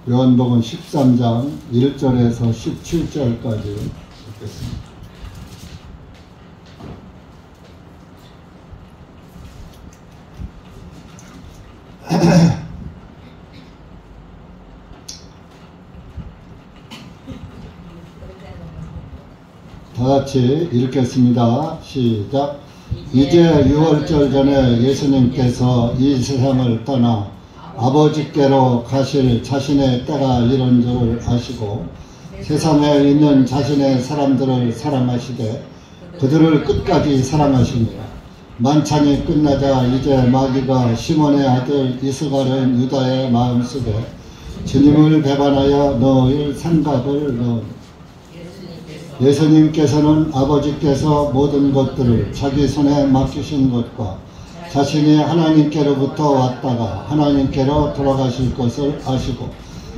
요한복음 13장 1절에서 17절까지 읽겠습니다. 다같이 읽겠습니다. 시작. 이제 6월절 전에 예수님께서 이 세상을 떠나 아버지께로 가실 자신의 때가 이른 줄 아시고 세상에 있는 자신의 사람들을 사랑하시되 그들을 끝까지 사랑하십니다. 만찬이 끝나자 이제 마귀가 시몬의 아들 이스가랴 유다의 마음속에 주님을 배반하여 넣을 생각을 넣은 예수님께서는 아버지께서 모든 것들을 자기 손에 맡기신 것과 자신이 하나님께로부터 왔다가 하나님께로 돌아가실 것을 아시고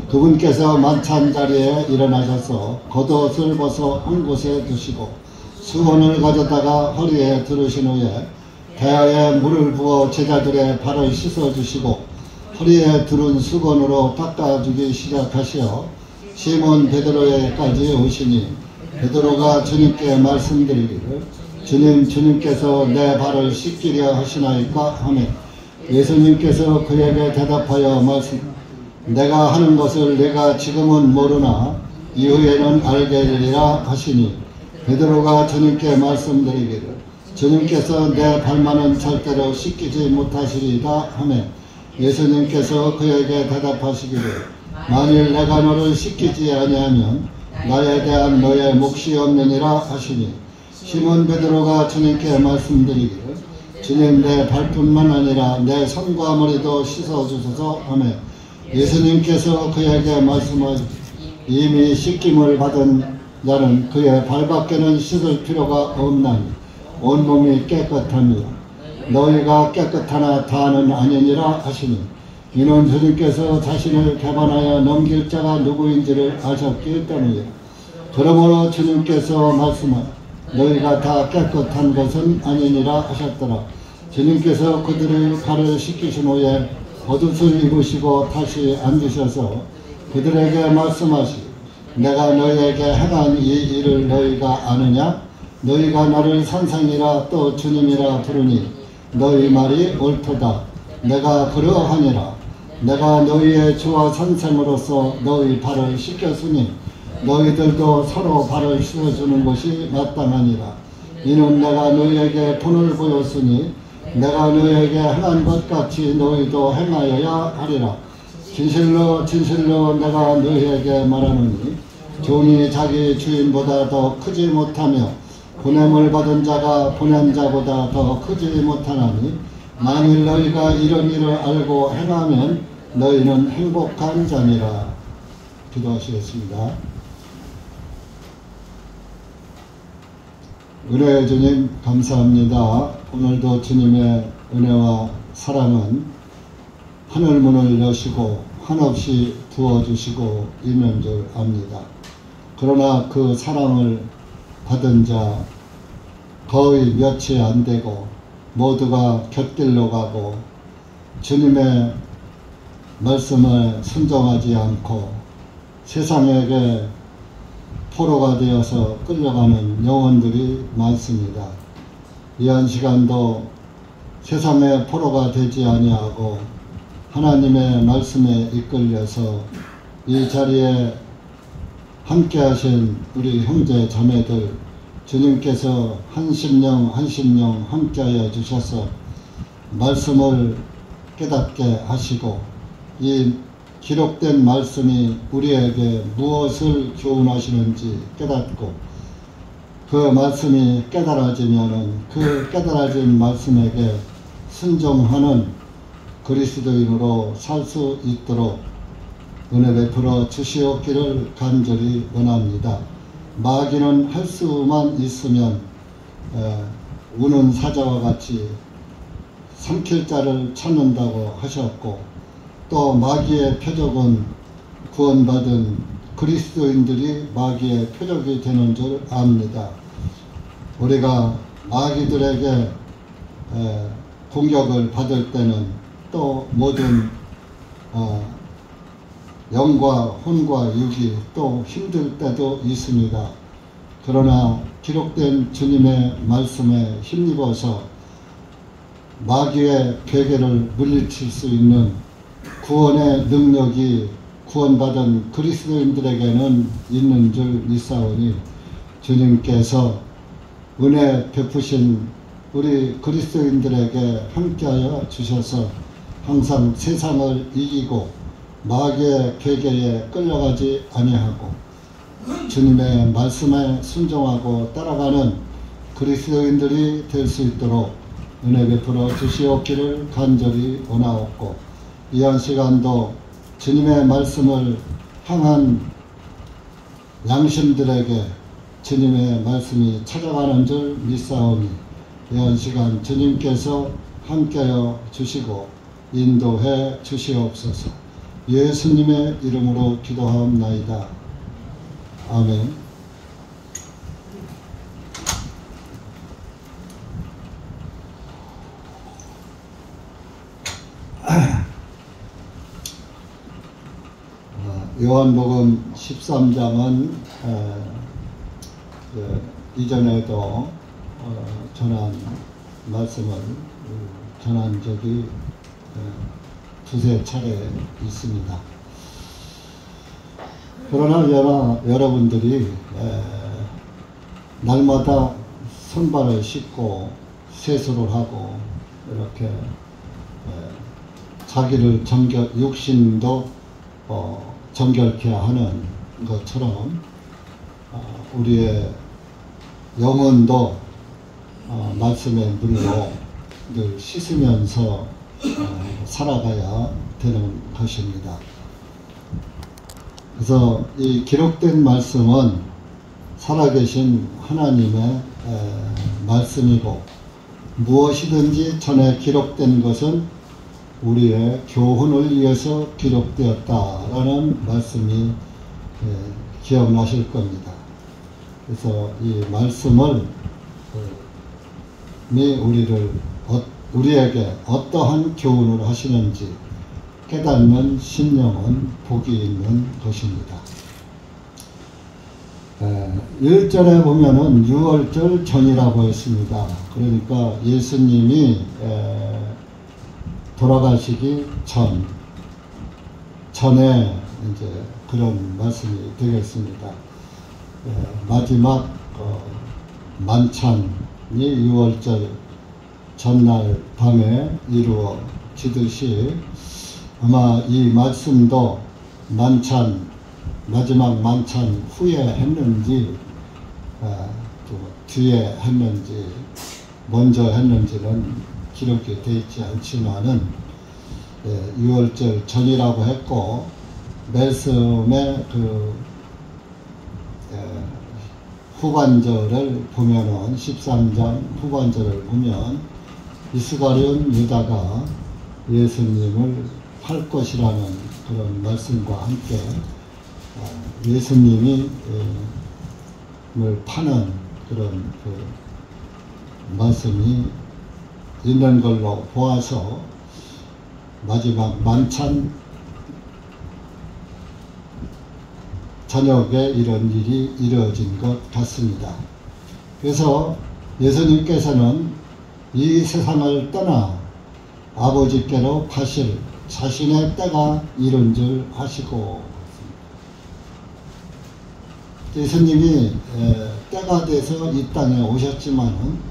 그분께서 만찬 자리에 일어나셔서 겉옷을 벗어 한 곳에 두시고 수건을 가져다가 허리에 두르신 후에 대야에 물을 부어 제자들의 발을 씻어주시고 허리에 두른 수건으로 닦아주기 시작하시어 시몬 베드로에까지 오시니 베드로가 주님께 말씀드리기를 주님께서 내 발을 씻기려 하시나이까 하며 예수님께서 그에게 대답하여 내가 하는 것을 내가 지금은 모르나 이후에는 알게 되리라 하시니 베드로가 주님께 말씀드리기를 주님께서 내 발만은 절대로 씻기지 못하시리다 하며 예수님께서 그에게 대답하시기를 만일 내가 너를 씻기지 아니하면 나에 대한 너의 몫이 없느니라 하시니 시몬 베드로가 주님께 말씀드리기를 주님 내 발뿐만 아니라 내 손과 머리도 씻어주소서 하며 예수님께서 그에게 말씀하시되 이미 씻김을 받은 자는 그의 발밖에는 씻을 필요가 없나니 온몸이 깨끗합니다. 너희가 깨끗하나 다는 아니니라 하시니 이는 주님께서 자신을 배반하여 넘길 자가 누구인지를 아셨기 때문이라. 그러므로 주님께서 말씀하시되 너희가 다 깨끗한 것은 아니니라 하셨더라. 주님께서 그들의 발을 씻기신 후에 겉옷을 입으시고 다시 앉으셔서 그들에게 말씀하시되 내가 너희에게 행한 이 일을 너희가 아느냐? 너희가 나를 선생이라 또 주님이라 부르니 너희 말이 옳도다. 내가 그러하니라. 내가 너희의 주와 선생으로서 너희 발을 씻겼으니 너희들도 서로 발을 씻어주는 것이 마땅하니라. 이는 내가 너희에게 본을 보였으니 내가 너희에게 행한 것 같이 너희도 행하여야 하리라. 진실로 진실로 내가 너희에게 말하노니 종이 자기 주인보다 더 크지 못하며 보냄을 받은 자가 보낸 자보다 더 크지 못하나니 만일 너희가 이런 일을 알고 행하면 너희는 행복한 자니라. 기도하시겠습니다. 은혜의 주님 감사합니다. 오늘도 주님의 은혜와 사랑은 하늘문을 여시고 한없이 부어주시고 있는 줄 압니다. 그러나 그 사랑을 받은 자 거의 몇이 안 되고 모두가 곁길로 가고 주님의 말씀을 순종하지 않고 세상에게 포로가 되어서 끌려가는 영혼들이 많습니다. 이 한 시간도 세상의 포로가 되지 아니하고 하나님의 말씀에 이끌려서 이 자리에 함께 하신 우리 형제 자매들 주님께서 한 심령 한 심령 함께하여 주셔서 말씀을 깨닫게 하시고 이 기록된 말씀이 우리에게 무엇을 교훈하시는지 깨닫고 그 말씀이 깨달아지면은 그 깨달아진 말씀에게 순종하는 그리스도인으로 살 수 있도록 은혜 베풀어 주시옵기를 간절히 원합니다. 마귀는 할 수만 있으면 우는 사자와 같이 삼킬 자를 찾는다고 하셨고 또 마귀의 표적은 구원받은 그리스도인들이 마귀의 표적이 되는 줄 압니다. 우리가 마귀들에게 공격을 받을 때는 또 모든 영과 혼과 육이 또 힘들 때도 있습니다. 그러나 기록된 주님의 말씀에 힘입어서 마귀의 괴계를 물리칠 수 있는 구원의 능력이 구원받은 그리스도인들에게는 있는 줄 믿사오니 주님께서 은혜 베푸신 우리 그리스도인들에게 함께하여 주셔서 항상 세상을 이기고 마귀의 괴계에 끌려가지 아니하고 주님의 말씀에 순종하고 따라가는 그리스도인들이 될 수 있도록 은혜 베풀어 주시옵기를 간절히 원하옵고, 이한 시간도 주님의 말씀을 향한 양심들에게 주님의 말씀이 찾아가는 줄 믿사오니 이한 시간 주님께서 함께하여 주시고 인도해 주시옵소서. 예수님의 이름으로 기도하옵나이다. 아멘. 요한복음 13장은 이전에도 전한 말씀을 전한 적이 두세 차례 있습니다. 그러나 여러분들이 날마다 손발을 씻고 세수를 하고 이렇게 자기를 육신도 정결케 하는 것처럼 우리의 영혼도 말씀의 물로 늘 씻으면서 살아가야 되는 것입니다. 그래서 이 기록된 말씀은 살아계신 하나님의 말씀이고, 무엇이든지 전에 기록된 것은 우리의 교훈을 위해서 기록되었다라는 말씀이 기억나실 겁니다. 그래서 이 말씀을 우리에게 어떠한 교훈을 하시는지 깨닫는 심령은 복이 있는 것입니다. 1절에 보면은 6월절 전이라고 했습니다. 그러니까 예수님이 돌아가시기 전에 이제 그런 말씀이 되겠습니다. 마지막 만찬이 6월절 전날 밤에 이루어지듯이 아마 이 말씀도 마지막 만찬 후에 했는지 뒤에 했는지 먼저 했는지는 기록이 되어 있지 않지만은 6월절 전이라고 했고, 말씀의 후반절을 보면은 13장 후반절을 보면 이스가리온 유다가 예수님을 팔 것이라는 그런 말씀과 함께 예수님이 파는 그런 말씀이 있는 걸로 보아서 마지막 만찬 저녁에 이런 일이 이루어진 것 같습니다. 그래서 예수님께서는 이 세상을 떠나 아버지께로 가실 자신의 때가 이른 줄 아시고, 예수님이 때가 돼서 이 땅에 오셨지만은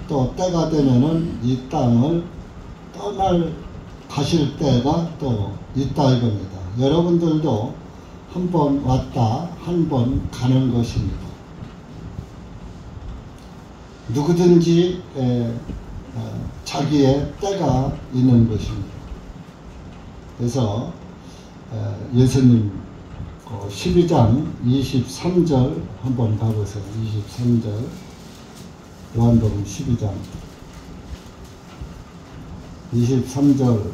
또 때가 되면은 이 땅을 가실 때가 또 있다 이겁니다. 여러분들도 한 번 왔다 한 번 가는 것입니다. 누구든지 자기의 때가 있는 것입니다. 그래서 예수님 12장 23절 한번 가보세요. 23절 요한복음 12장 23절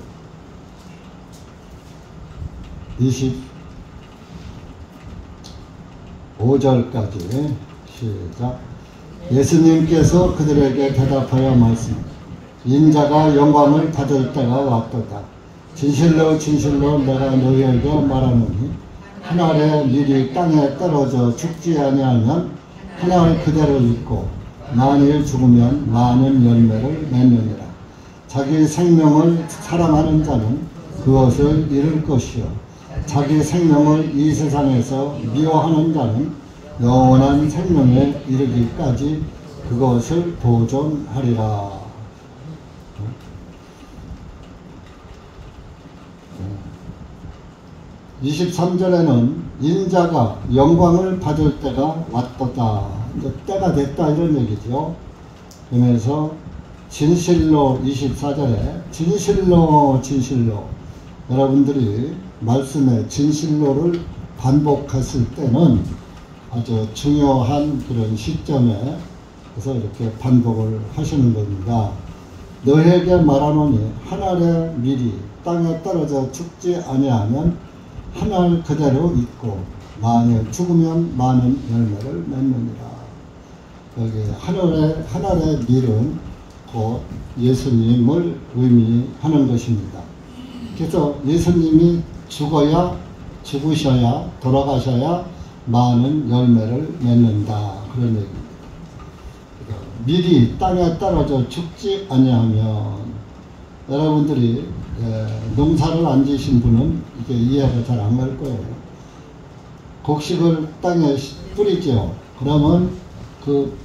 25절까지 시작. 예수님께서 그들에게 대답하여 말씀하시되 인자가 영광을 받을 때가 왔도다. 진실로 진실로 내가 너희에게 말하노니 한 알의 밀이 땅에 떨어져 죽지 아니하면 한 알 그대로 있고 만일 죽으면 많은 열매를 맺느니라. 자기 생명을 사랑하는 자는 그것을 잃을 것이요 자기 생명을 이 세상에서 미워하는 자는 영원한 생명에 이르기까지 그것을 보존하리라. 23절에는 인자가 영광을 받을 때가 왔도다. 이제 때가 됐다 이런 얘기죠. 그러면서 진실로 24절에 진실로 진실로 여러분들이 말씀의 진실로를 반복했을 때는 아주 중요한 그런 시점에 그래서 이렇게 반복을 하시는 겁니다. 너에게 말하노니 한 알의 밀이 땅에 떨어져 죽지 아니하면 한 알 그대로 있고 만일 죽으면 많은 열매를 맺느니라. 여기 한 알의 밀은 곧 예수님을 의미하는 것입니다. 그래서 예수님이 죽으셔야 돌아가셔야 많은 열매를 맺는다 그런 얘기입니다. 밀이 땅에 떨어져 죽지 아니하면 여러분들이 농사를 안 지신 분은 이게 이해가 잘 안 갈 거예요. 곡식을 땅에 뿌리죠. 그러면 그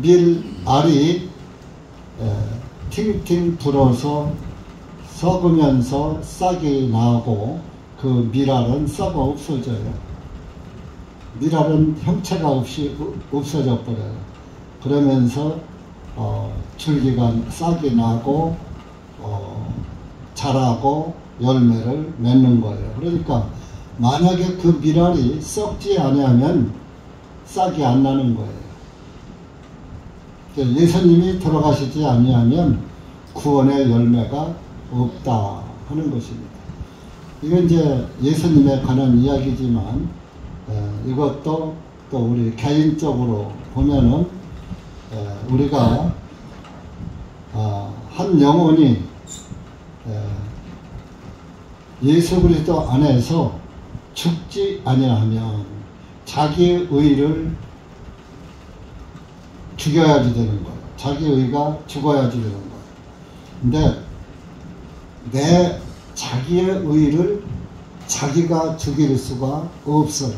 밀알이 팅팅 불어서 썩으면서 싹이 나고 그 밀알은 썩어 없어져요. 밀알은 형체가 없이 없어져 버려요. 그러면서 줄기가 싹이 나고 자라고 열매를 맺는 거예요. 그러니까 만약에 그 밀알이 썩지 아니하면 싹이 안 나는 거예요. 예수님이 돌아가시지 아니하면 구원의 열매가 없다 하는 것입니다. 이건 이제 예수님에 관한 이야기지만 이것도 또 우리 개인적으로 보면은 우리가 한 영혼이 예수 그리스도 안에서 죽지 아니하면 자기의 의를 죽여야지 되는 거예요. 자기 의가 죽어야지 되는 거예요. 근데 내 자기의 의를 자기가 죽일 수가 없어요.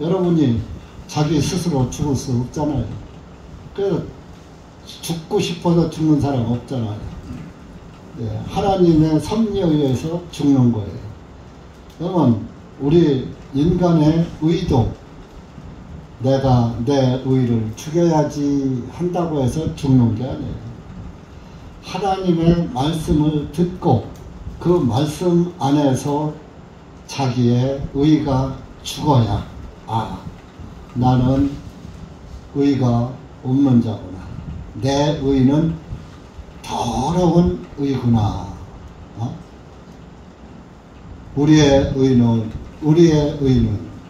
여러분이 자기 스스로 죽을 수 없잖아요. 그래서 죽고 싶어서 죽는 사람 없잖아요. 하나님의 섭리에 의해서 죽는 거예요. 그러면 우리 인간의 의도 내가 내 의를 죽여야지 한다고 해서 죽는 게 아니에요. 하나님의 말씀을 듣고 그 말씀 안에서 자기의 의가 죽어야 나는 의가 없는 자구나. 내 의는 더러운 의구나. 우리의 의는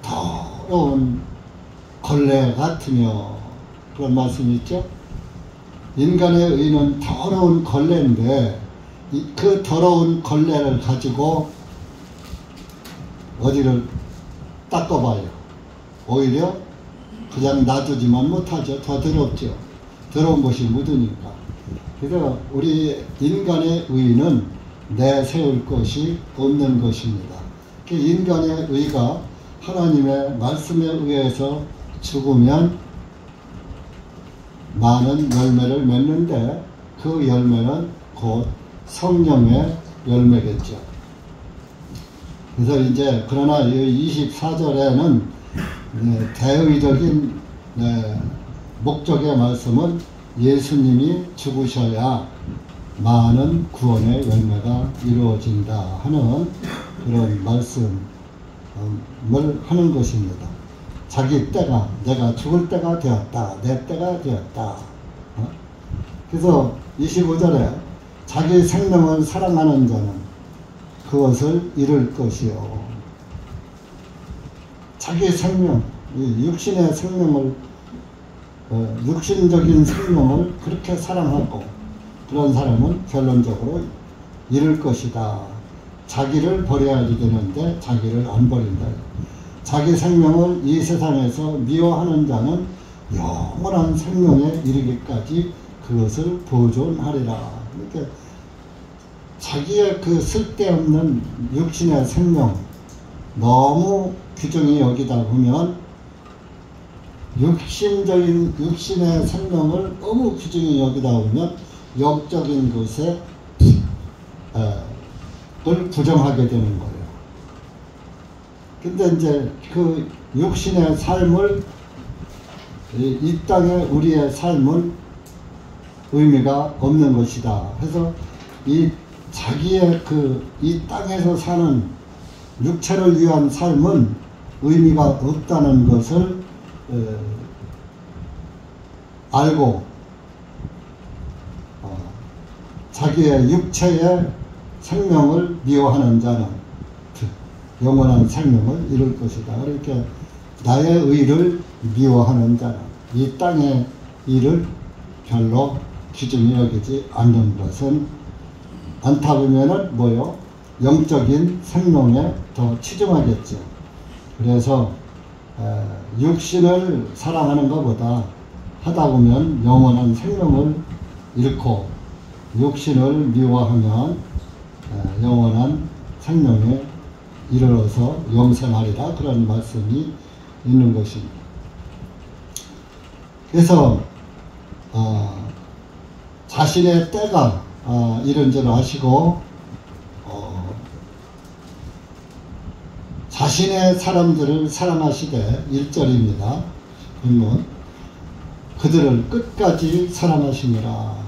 더러운 걸레 같으며 그런 말씀이 있죠. 인간의 의는 더러운 걸레인데 그 더러운 걸레를 가지고 어디를 닦아봐요. 오히려 그냥 놔두지만 못하죠. 더 더럽죠. 더러운 것이 묻으니까. 그래서 우리 인간의 의는 내세울 것이 없는 것입니다. 인간의 의가 하나님의 말씀에 의해서 죽으면 많은 열매를 맺는데 그 열매는 곧 성령의 열매겠죠. 그래서 이제 그러나 24절에는 대의적인 목적의 말씀은 예수님이 죽으셔야 많은 구원의 열매가 이루어진다 하는 그런 말씀을 하는 것입니다. 자기 때가 내가 죽을 때가 되었다. 내 때가 되었다. 그래서 25절에 자기 생명을 사랑하는 자는 그것을 잃을 것이요. 자기 생명, 육신의 생명을 육신적인 생명을 그렇게 사랑하고 그런 사람은 결론적으로 이룰 것이다. 자기를 버려야지 되는데 자기를 안 버린다. 자기 생명을 이 세상에서 미워하는 자는 영원한 생명에 이르기까지 그것을 보존하리라. 이렇게 자기의 그 쓸데없는 육신의 생명 너무 귀중히 여기다 보면 육신의 생명을 너무 귀중히 여기다 보면 영적인 것에 을 부정하게 되는 거예요. 근데 이제 그 육신의 삶을 이 땅의 우리의 삶은 의미가 없는 것이다. 그래서 이 자기의 이 땅에서 사는 육체를 위한 삶은 의미가 없다는 것을 알고 자기의 육체의 생명을 미워하는 자는 영원한 생명을 이룰 것이다. 이렇게 나의 의를 미워하는 자는 이 땅의 일을 별로 귀중히 여기지 않는 것은 않다 보면은 뭐요? 영적인 생명에 더 치중하겠죠. 그래서 육신을 사랑하는 것보다 하다 보면 영원한 생명을 잃고 육신을 미워하면 영원한 생명에 이르러서 영생하리라 그런 말씀이 있는 것입니다. 그래서 자신의 때가 이런 줄 아시고 자신의 사람들을 사랑하시되 1절입니다. 그러면 그들을 끝까지 사랑하시니라.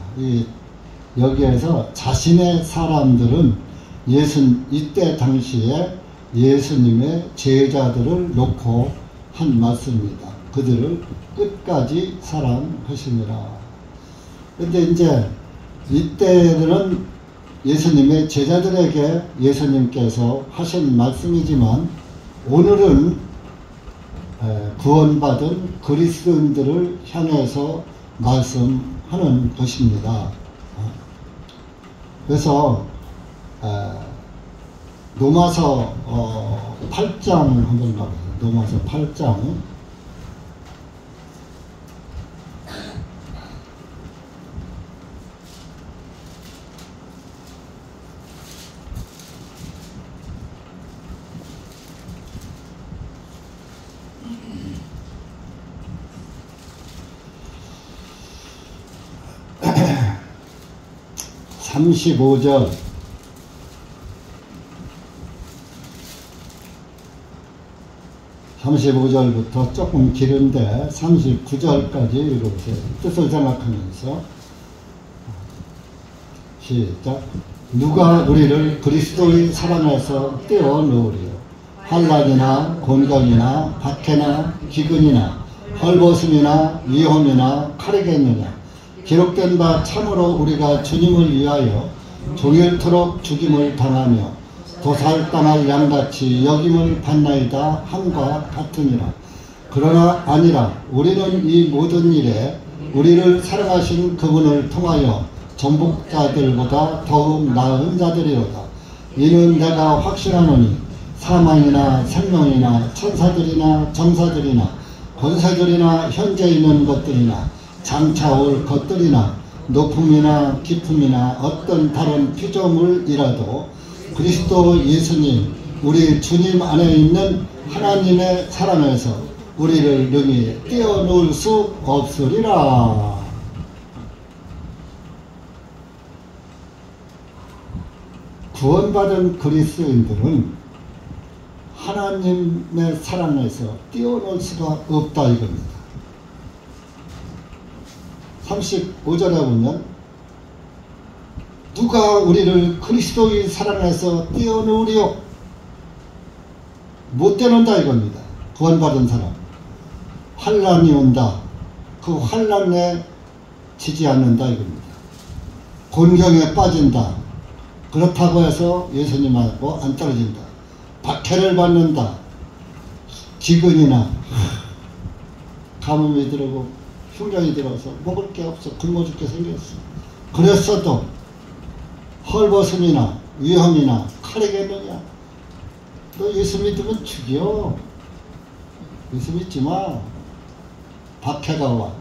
여기에서 자신의 사람들은 이때 당시에 예수님의 제자들을 놓고 한 말씀입니다. 그들을 끝까지 사랑하시니라. 근데 이제 이때는 예수님의 제자들에게 예수님께서 하신 말씀이지만 오늘은 구원받은 그리스도인들을 향해서 말씀하는 것입니다. 그래서 로마서 8장 한번 가보세요. 로마서 8장 35절 35절부터 조금 길은데 39절까지 읽어보세요. 뜻을 생각하면서 시작. 누가 우리를 그리스도의 사랑에서 떼어놓으리요. 환난이나 곤경이나 박해나 기근이나 헐벗음이나 위험이나 칼이겠느냐. 기록된 바 참으로 우리가 주님을 위하여 종일토록 죽임을 당하며 도살당할 양같이 여김을 받나이다 함과 같으니라. 그러나 아니라 우리는 이 모든 일에 우리를 사랑하신 그분을 통하여 정복자들보다 더욱 나은 자들이로다. 이는 내가 확신하노니 사망이나 생명이나 천사들이나 정사들이나 권세들이나 현재 있는 것들이나 장차 올 것들이나 높음이나 깊음이나 어떤 다른 피조물이라도 그리스도 예수님 우리 주님 안에 있는 하나님의 사랑에서 우리를 능히 떼어놓을 수 없으리라. 구원받은 그리스도인들은 하나님의 사랑에서 떼어놓을 수가 없다 이겁니다. 35절에 보면 누가 우리를 그리스도의 사랑에서 떼어놓으리요? 못 떼어놓는다 이겁니다. 구원받은 사람. 환난이 온다. 그 환난에 지지 않는다 이겁니다. 곤경에 빠진다. 그렇다고 해서 예수님하고 안 떨어진다. 박해를 받는다. 기근이나 가뭄이 들어오고 흉년이 들어서 먹을 게 없어 굶어 죽게 생겼어. 그랬어도 헐벗음이나 위험이나 칼이겠느냐. 너 예수 믿으면 죽여. 예수 믿지 마. 박해가 와.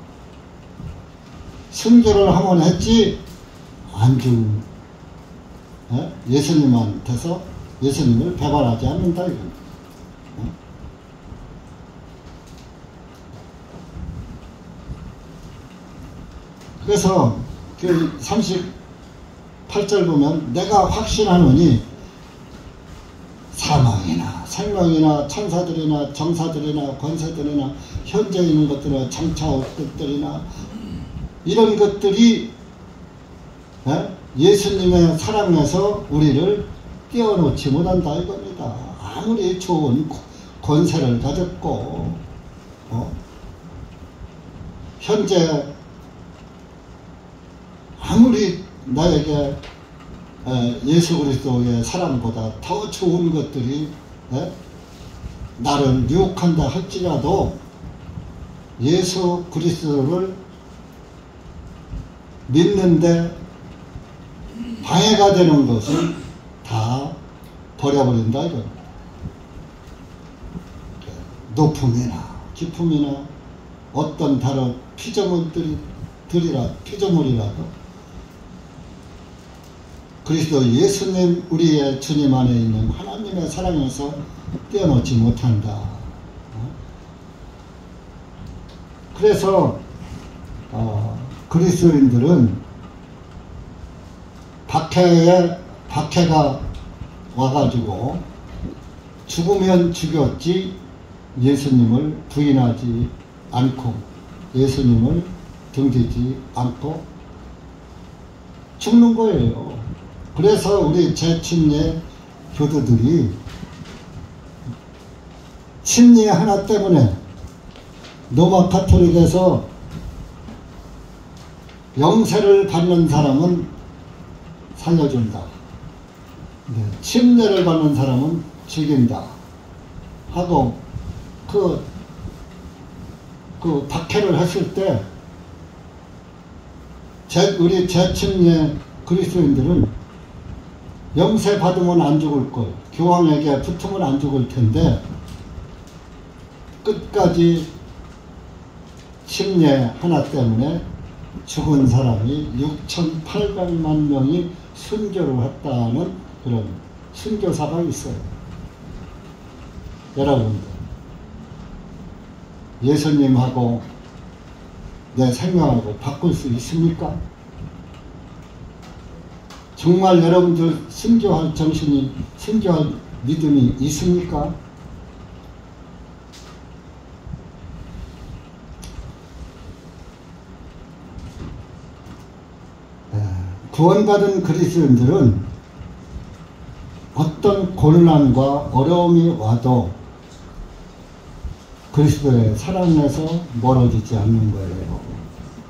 순교를 하면 했지 안 죽. 예수님한테서 예수님을 배반하지 않는다 이건. 그래서 그 38절 보면 내가 확신하노니 사망이나 생명이나 천사들이나 정사들이나 권세들이나 현재 있는 것들이나 장차 올 것들이나 이런 것들이 예수님의 사랑에서 우리를 떼어놓지 못한다 이겁니다. 아무리 좋은 권세를 가졌고 현재 아무리 나에게 예수 그리스도의 사랑보다 더 좋은 것들이 나를 유혹한다 할지라도 예수 그리스도를 믿는데 방해가 되는 것은 다 버려버린다 이거. 높음이나 기품이나 어떤 다른 피조물이라도 그리스도 예수님 우리의 주님 안에 있는 하나님의 사랑에서 떼어놓지 못한다. 그래서 그리스도인들은 박해가 와가지고 죽으면 죽였지 예수님을 부인하지 않고 예수님을 등지지 않고 죽는 거예요. 그래서 우리 제침례 교도들이 침례 하나 때문에 로마 가톨릭에서 영세를 받는 사람은 살려준다. 침례를 받는 사람은 죽인다. 하고 그 박해를 했을 때 우리 제침례 그리스도인들은 영세 받으면 안 죽을 걸, 교황에게 붙으면 안 죽을 텐데 끝까지 침례 하나 때문에 죽은 사람이 6,800만 명이 순교를 했다는 그런 순교사가 있어요. 여러분들 예수님하고 내 생명하고 바꿀 수 있습니까? 정말 여러분들 순교할 정신이, 순교할 믿음이 있습니까? 구원받은 그리스도인들은 어떤 고난과 어려움이 와도 그리스도의 사랑에서 멀어지지 않는 거예요.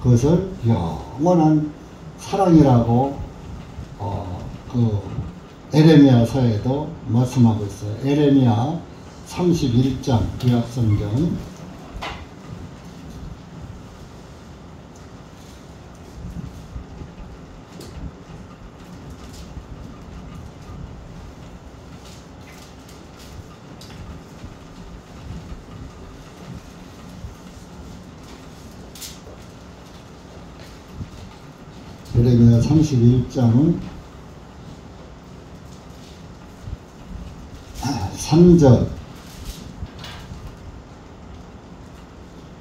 그것을 영원한 사랑이라고 에레미야서에도 말씀하고 있어요. 에레미야 31장 구약성경 에레미야 31장은 3절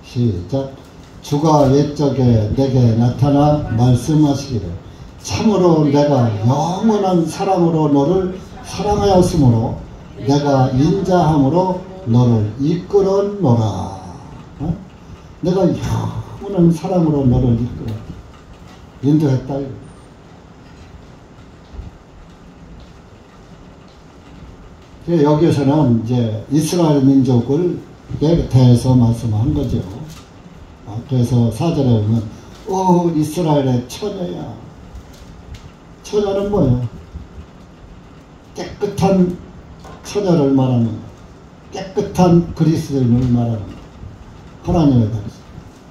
시작. 주가 옛적에 내게 나타나 말씀하시기를 참으로 내가 영원한 사랑으로 너를 사랑하였으므로 내가 인자함으로 너를 이끌었노라. 내가 영원한 사랑으로 너를 인도했다. 여기에서는 이제 이스라엘 민족을 대해서 말씀한 거죠. 그래서 4절에 보면 이스라엘의 처녀야. 처녀는 뭐예요? 깨끗한 처녀를 말하는 거예요. 깨끗한 그리스도인을 말하는 거예요. 하나님의 백성.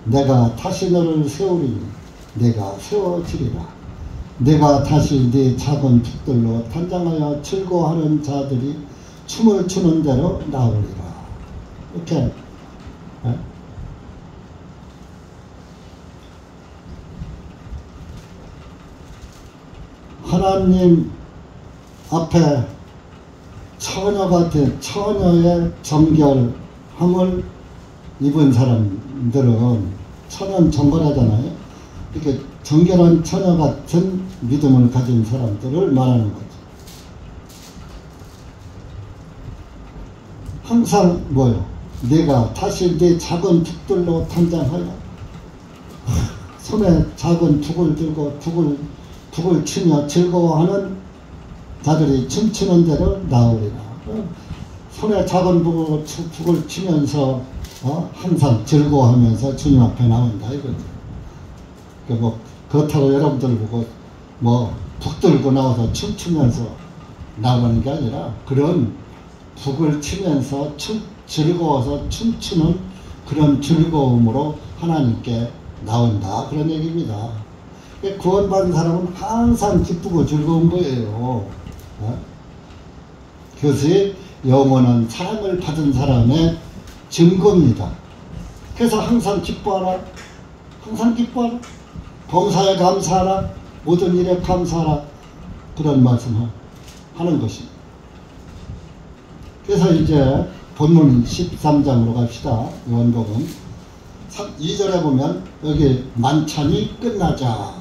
내가 다시 너를 세우리니 내가 세워지리라. 내가 다시 네 작은 북들로 탄장하여 즐거워하는 자들이 춤을 추는 대로 나오리라. 이렇게 하나님 앞에 처녀가 된 처녀의 정결함을 입은 사람들은 처녀는 정결하잖아요. 이렇게 정결한 처녀 같은 믿음을 가진 사람들을 말하는 거죠. 항상 뭐요? 내가 다시 네 작은 북들로 탄장하여 손에 작은 북을 들고 북을 치며 즐거워하는 자들이 춤추는 대로 나오리라. 손에 작은 북을 치면서 항상 즐거워하면서 주님 앞에 나온다 이거죠. 뭐 그렇다고 여러분들 보고 뭐 북 들고 나와서 춤추면서 나가는 게 아니라 그런 북을 치면서 즐거워서 춤추는 그런 즐거움으로 하나님께 나온다 그런 얘기입니다. 구원받은 사람은 항상 기쁘고 즐거운 거예요. 그것이 영원한 사랑을 받은 사람의 증거입니다. 그래서 항상 기뻐하라. 항상 기뻐하라. 범사에 감사하라. 모든 일에 감사하라. 그런 말씀을 하는 것입니다. 그래서 이제 본문 13장으로 갑시다. 요한복음 2절에 보면 여기 만찬이 끝나자.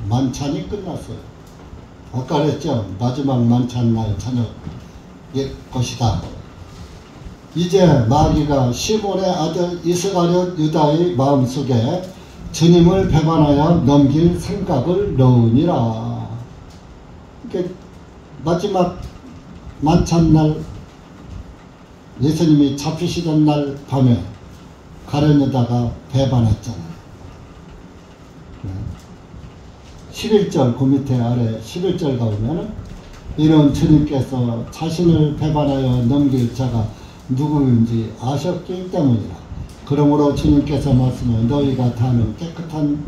만찬이 끝났어요. 아까 그랬죠. 마지막 만찬날 저녁 것이다. 이제 마귀가 시몬의 아들 이스가랴 유다의 마음속에 주님을 배반하여 넘길 생각을 넣으니라. 그러니까 마지막 만찬날 예수님이 잡히시던 날 밤에 가룟 유다가 배반했잖아요. 11절 그 밑에 아래 11절 가보면 이는 주님께서 자신을 배반하여 넘길 자가 누구인지 아셨기 때문이라. 그러므로 주님께서 말씀해 너희가 다는 깨끗한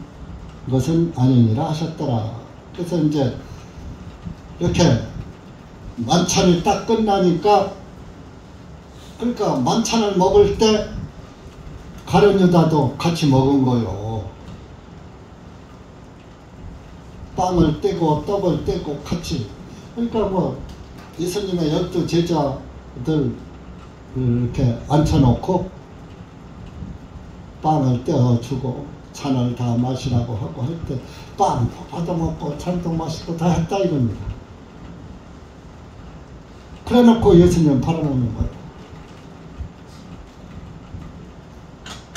것은 아니니라 하셨더라. 그래서 이제 이렇게 만찬이 딱 끝나니까 그러니까 만찬을 먹을 때 가룟 유다도 같이 먹은 거요. 빵을 떼고 떡을 떼고 같이. 그러니까 뭐 예수님의 12 제자들 이렇게 앉혀놓고 빵을 떼어주고 잔을 다 마시라고 하고 할 때 빵도 받아먹고 잔도 마시고 다 했다 이겁니다. 그래놓고 예수님 팔아놓는 거예요.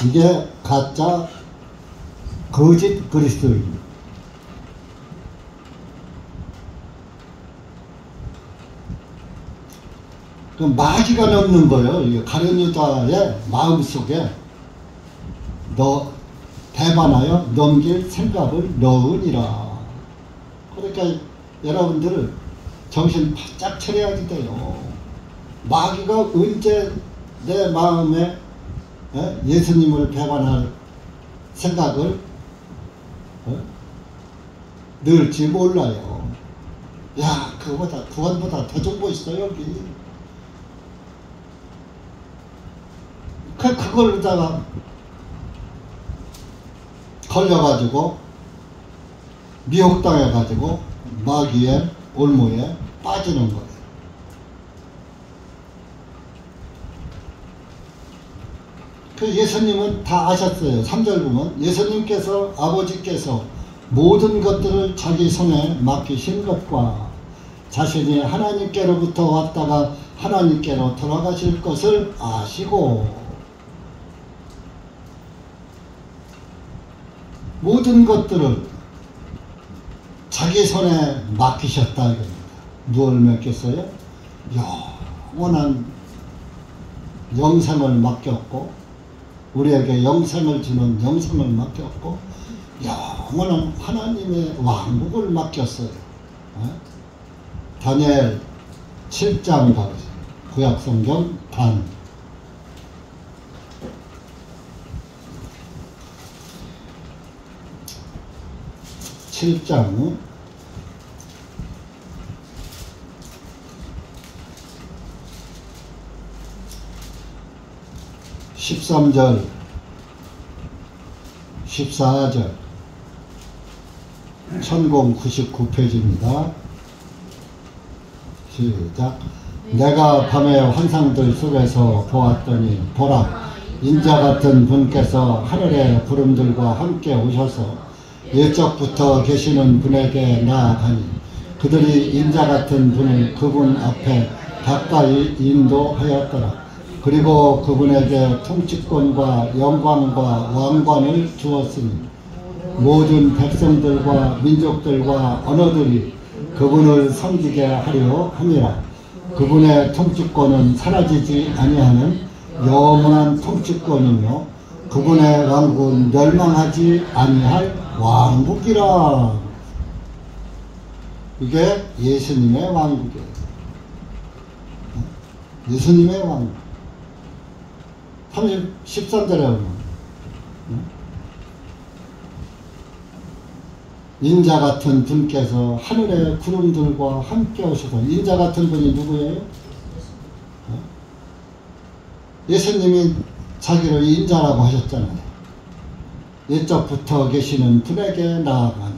이게 가짜 거짓 그리스도입니다. 그 마귀가 넘는 거예요. 가룟 유다의 마음속에 너 배반하여 넘길 생각을 넣으니라. 그러니까 여러분들은 정신 바짝 차려야 돼요. 마귀가 언제 내 마음에 예수님을 배반할 생각을 넣을지 몰라요. 야, 그거보다 구원보다 더 정보 있어 여기. 그걸로다가 걸려가지고 미혹당해가지고 마귀의 올무에 빠지는 거예요. 그 예수님은 다 아셨어요. 3절 보면 예수님께서 아버지께서 모든 것들을 자기 손에 맡기신 것과 자신이 하나님께로부터 왔다가 하나님께로 돌아가실 것을 아시고 모든 것들을 자기 손에 맡기셨다 이겁니다. 무엇을 맡겼어요? 영원한 영생을 맡겼고 우리에게 영생을 주는 영생을 맡겼고 영원한 하나님의 왕국을 맡겼어요. 다니엘 7장 가보세요. 구약성경 단 7장 13절, 14절, 천공 99페이지입니다. 시작. 내가 밤에 환상들 속에서 보았더니 보라, 인자 같은 분께서 하늘의 구름들과 함께 오셔서 예적부터 계시는 분에게 나아가니 그들이 인자 같은 분을 그분 앞에 가까이 인도하였더라. 그리고 그분에게 통치권과 영광과 왕관을 주었으니 모든 백성들과 민족들과 언어들이 그분을 섬기게 하려 함이라. 그분의 통치권은 사라지지 아니하는 영원한 통치권이며 그분의 왕국은 멸망하지 아니할 왕국이라. 이게 예수님의 왕국이에요. 예수님의 왕국. 13절에 보면 인자 같은 분께서 하늘의 구름들과 함께 오셔서, 인자 같은 분이 누구예요? 예수님이 자기를 인자라고 하셨잖아요. 예적부터 계시는 분에게 나아가니,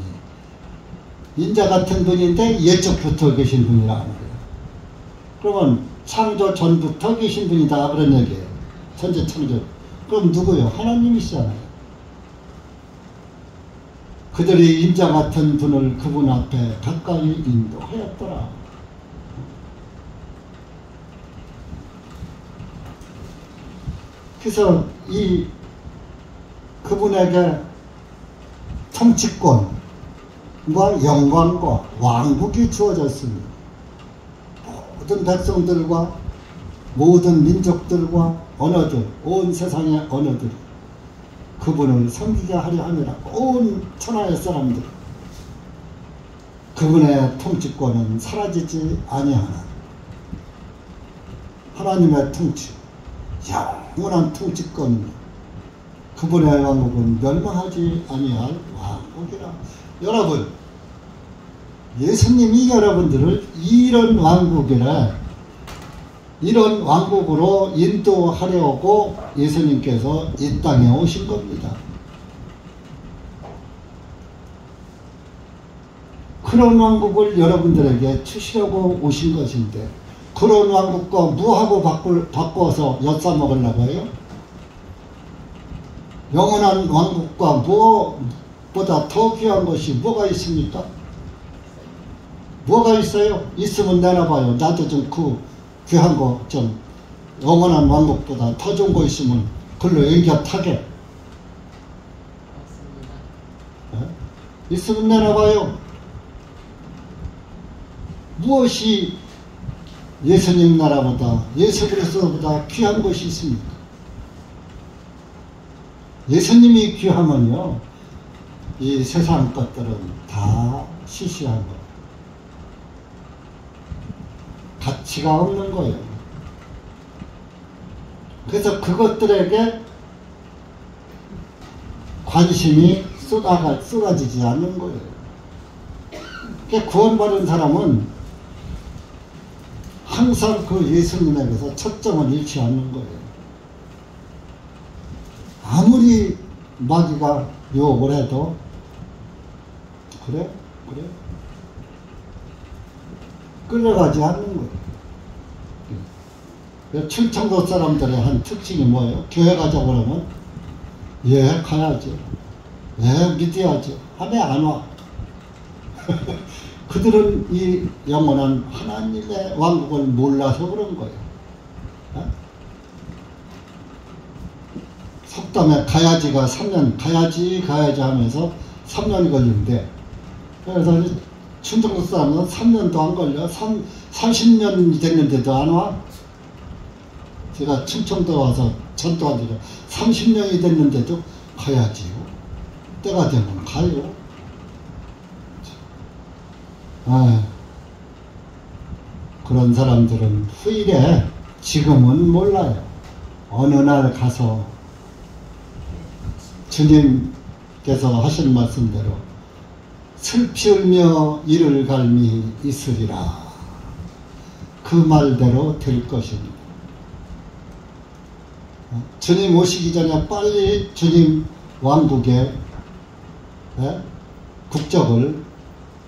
인자 같은 분인데 예적부터 계신 분이라는 거예요. 그러면 창조 전부터 계신 분이다 그런 얘기예요. 천재 창조. 그럼 누구요? 하나님이시잖아요. 그들이 인자 같은 분을 그분 앞에 가까이 인도하였더라. 그래서 이 그분에게 통치권과 영광과 왕국이 주어졌습니다. 모든 백성들과 모든 민족들과 언어들, 온 세상의 언어들이 그분을 섬기게 하려 함이라. 온 천하의 사람들, 그분의 통치권은 사라지지 아니하는 하나님의 통치, 영원한 통치권, 그분의 왕국은 멸망하지 아니할 왕국이라. 여러분, 예수님이 여러분들을 이런 왕국이라, 이런 왕국으로 인도하려고 예수님께서 이 땅에 오신 겁니다. 그런 왕국을 여러분들에게 주시려고 오신 것인데, 그런 왕국과 무하고 바꿔서 엿싸먹으려고 해요? 영원한 왕국과 무엇보다 더 귀한 것이 뭐가 있습니까? 뭐가 있어요? 있으면 내놔봐요. 나도 좀 귀한 거, 좀 영원한 왕국보다 더 좋은 거 있으면 글로 옮겨 타게. 있으면 내놔봐요. 무엇이 예수님 나라보다, 예수 그리스도보다 귀한 것이 있습니까? 예수님이 귀하면요, 이 세상 것들은 다 시시한 거, 가치가 없는 거예요. 그래서 그것들에게 관심이 쏟아지지 않는 거예요. 그러니까 구원받은 사람은 항상 그 예수님에게서 초점을 잃지 않는 거예요. 아무리 마귀가 유혹을 해도, 그래? 끌려가지 않는 거예요. 충청도 사람들의 한 특징이 뭐예요? 교회 가자고 그러면, 예, 가야지. 예, 믿어야지. 하면 안 와. 그들은 이 영원한 하나님의 왕국을 몰라서 그런 거예요. 속담에 가야지가 3년, 가야지 하면서 3년이 걸리는데, 그래서 충청도 사람은 3년도 안 걸려. 30년이 됐는데도 안 와. 제가 충청도 와서 전도한 지가 30년이 됐는데도 가야지요. 때가 되면 가요. 그런 사람들은 후일에, 지금은 몰라요. 어느 날 가서 주님께서 하신 말씀대로 슬피 울며 이를 갈미 있으리라. 그 말대로 될 것입니다. 주님 오시기 전에 빨리 주님 왕국의 국적을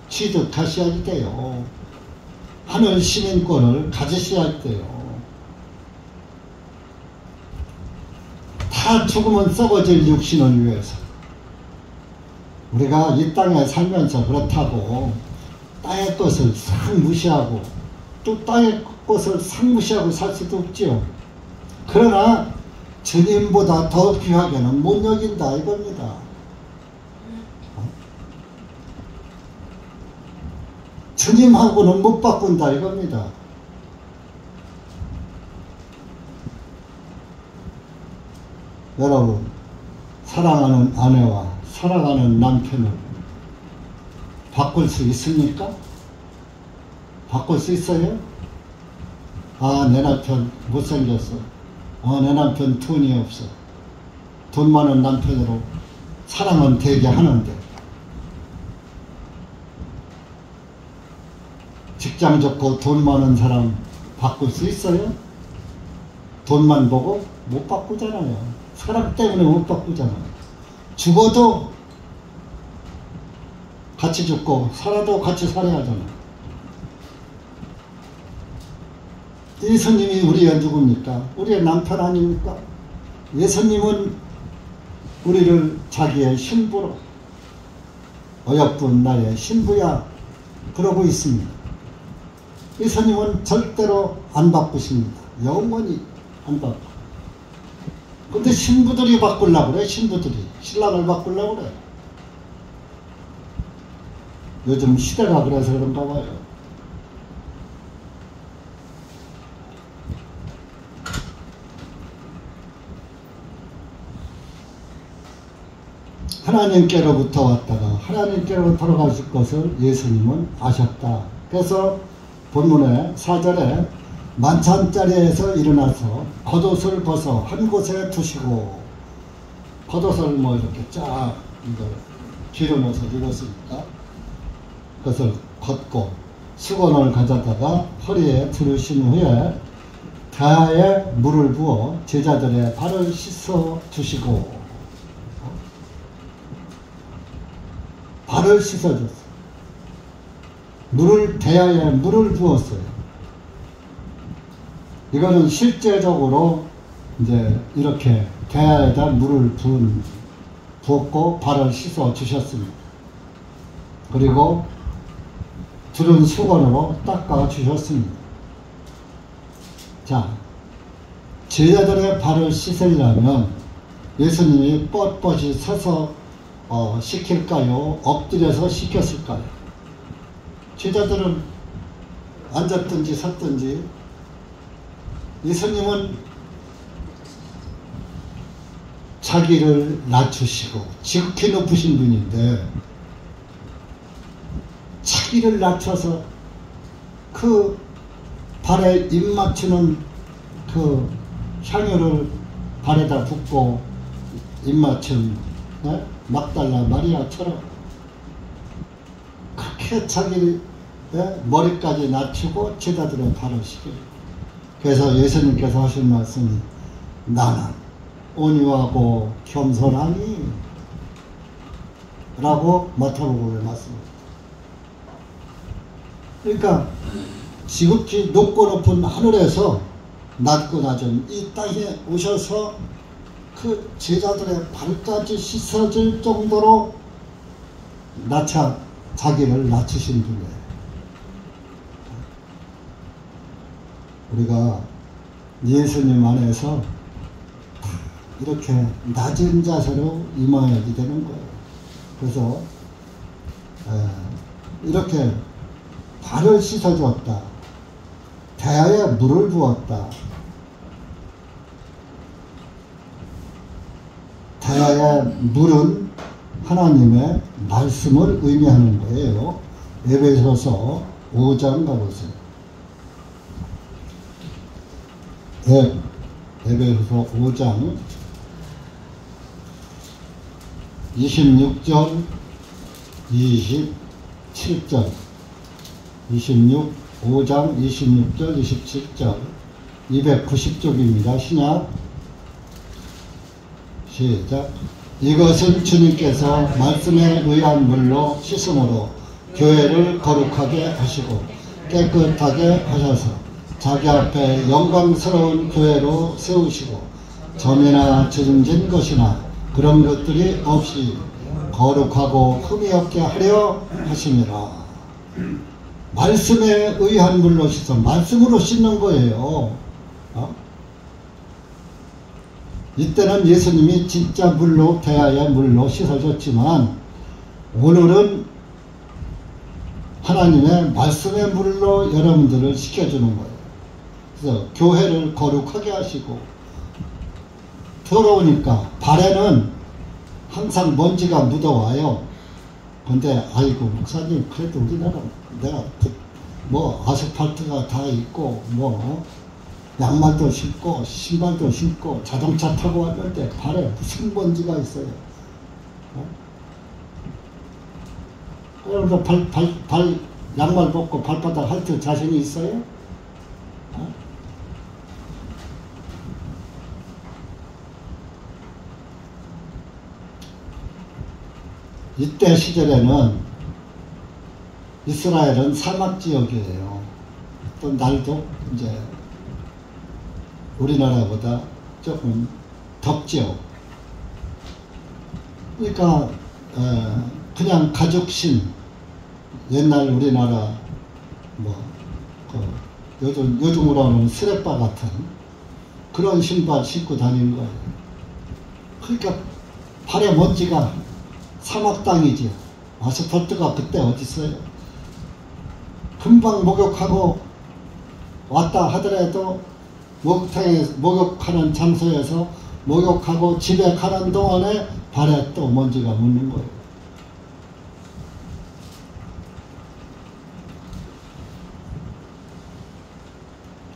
취득하셔야 돼요. 하늘 시민권을 가지셔야 돼요. 다 죽으면 썩어질 육신을 위해서. 우리가 이 땅에 살면서 그렇다고 땅의 것을 싹 무시하고 또 땅의 것을 싹 무시하고 살 수도 없지요. 그러나 주님보다 더 귀하게는 못 여긴다 이겁니다. 주님하고는 못 바꾼다 이겁니다. 여러분, 사랑하는 아내와 사랑하는 남편을 바꿀 수 있습니까? 바꿀 수 있어요? 아, 내 남편 못생겼어. 내 남편 돈이 없어. 돈 많은 남편으로 사랑은 되게 하는데 직장 좋고 돈 많은 사람 바꿀 수 있어요? 돈만 보고 못 바꾸잖아요. 사랑 때문에 못 바꾸잖아요. 죽어도 같이 죽고 살아도 같이 살아야 하잖아요. 예수님이 우리의 누굽니까? 우리의 남편 아닙니까? 예수님은 우리를 자기의 신부로 어여쁜 나의 신부야 그러고 있습니다. 예수님은 절대로 안 바꾸십니다. 영원히 안 바꿔. 근데 신부들이 바꾸려고 그래. 신부들이 신랑을 바꾸려고 그래. 요즘 시대가 그래서 그런가 봐요. 하나님께로부터 왔다가 하나님께로 돌아가실 것을 예수님은 아셨다. 그래서 본문의 4절에 만찬자리에서 일어나서 겉옷을 벗어 한 곳에 두시고, 겉옷을 뭐 이렇게 쫙 기름어서 입었으니까 그것을 걷고 수건을 가져다가 허리에 두르신 후에 대야에 물을 부어 제자들의 발을 씻어 주시고, 발을 씻어줬어요. 대야에 물을 부었어요. 이거는 실제적으로 이제 이렇게 대야에다 물을 부었고 발을 씻어 주셨습니다. 그리고 두른 수건으로 닦아 주셨습니다. 자, 제자들의 발을 씻으려면 예수님이 뻣뻣이 서서 시킬까요? 엎드려서 시켰을까요? 제자들은 앉았든지 섰든지, 예수님은 자기를 낮추시고 지극히 높으신 분인데 자기를 낮춰서 그 발에 입 맞추는 그 향유를 발에다 붓고 입 맞춘 막달라 마리아처럼 그렇게 자기 머리까지 낮추고 제자들의 발을 씻겨요. 그래서 예수님께서 하신 말씀이 나는 온유하고 겸손하니 라고 마태복음에 말씀합니다. 그러니까 지극히 높고 높은 하늘에서 낮고 낮은 이 땅에 오셔서 그 제자들의 발까지 씻어질 정도로 자기를 낮추신 분이에요. 우리가 예수님 안에서 이렇게 낮은 자세로 임해야 되는 거예요. 그래서 이렇게 발을 씻어주었다. 대야에 물을 부었다. 대야의 물은 하나님의 말씀을 의미하는 거예요. 에베소서 5장 가보세요. 에베소서 5장 26절 27절 5장 26절 27절 290쪽입니다. 신약 시작. 이것은 주님께서 말씀에 의한 물로 씻음으로 교회를 거룩하게 하시고 깨끗하게 하셔서 자기 앞에 영광스러운 교회로 세우시고 점이나 주름진 것이나 그런 것들이 없이 거룩하고 흠이 없게 하려 하심이라. 말씀에 의한 물로 씻어 말씀으로 씻는 거예요. 이때는 예수님이 진짜 물로 대하여 물로 씻어줬지만 오늘은 하나님의 말씀의 물로 여러분들을 씻겨주는 거예요. 그래서 교회를 거룩하게 하시고 더러우니까 발에는 항상 먼지가 묻어와요. 근데 아이고 목사님 그래도 우리나라 내가 뭐 아스팔트가 다 있고 뭐 양말도 신고 신발도 신고 자동차 타고 왔는데 발에 무슨 먼지가 있어요. 그래서 발 양말 벗고 발바닥 핥을 자신이 있어요? 이때 시절에는 이스라엘은 사막지역이에요. 또 날도 이제 우리나라보다 조금 덥죠. 그러니까 그냥 가죽신 옛날 우리나라 요즘으로 하면 스레빠 같은 그런 신발 신고 다니는 거예요. 그러니까 발에 먼지가 사막 땅이지요. 아스팔트가 그때 어디 있어요? 금방 목욕하고 왔다 하더라도 목욕하는 장소에서 목욕하고 집에 가는 동안에 발에 또 먼지가 묻는 거예요.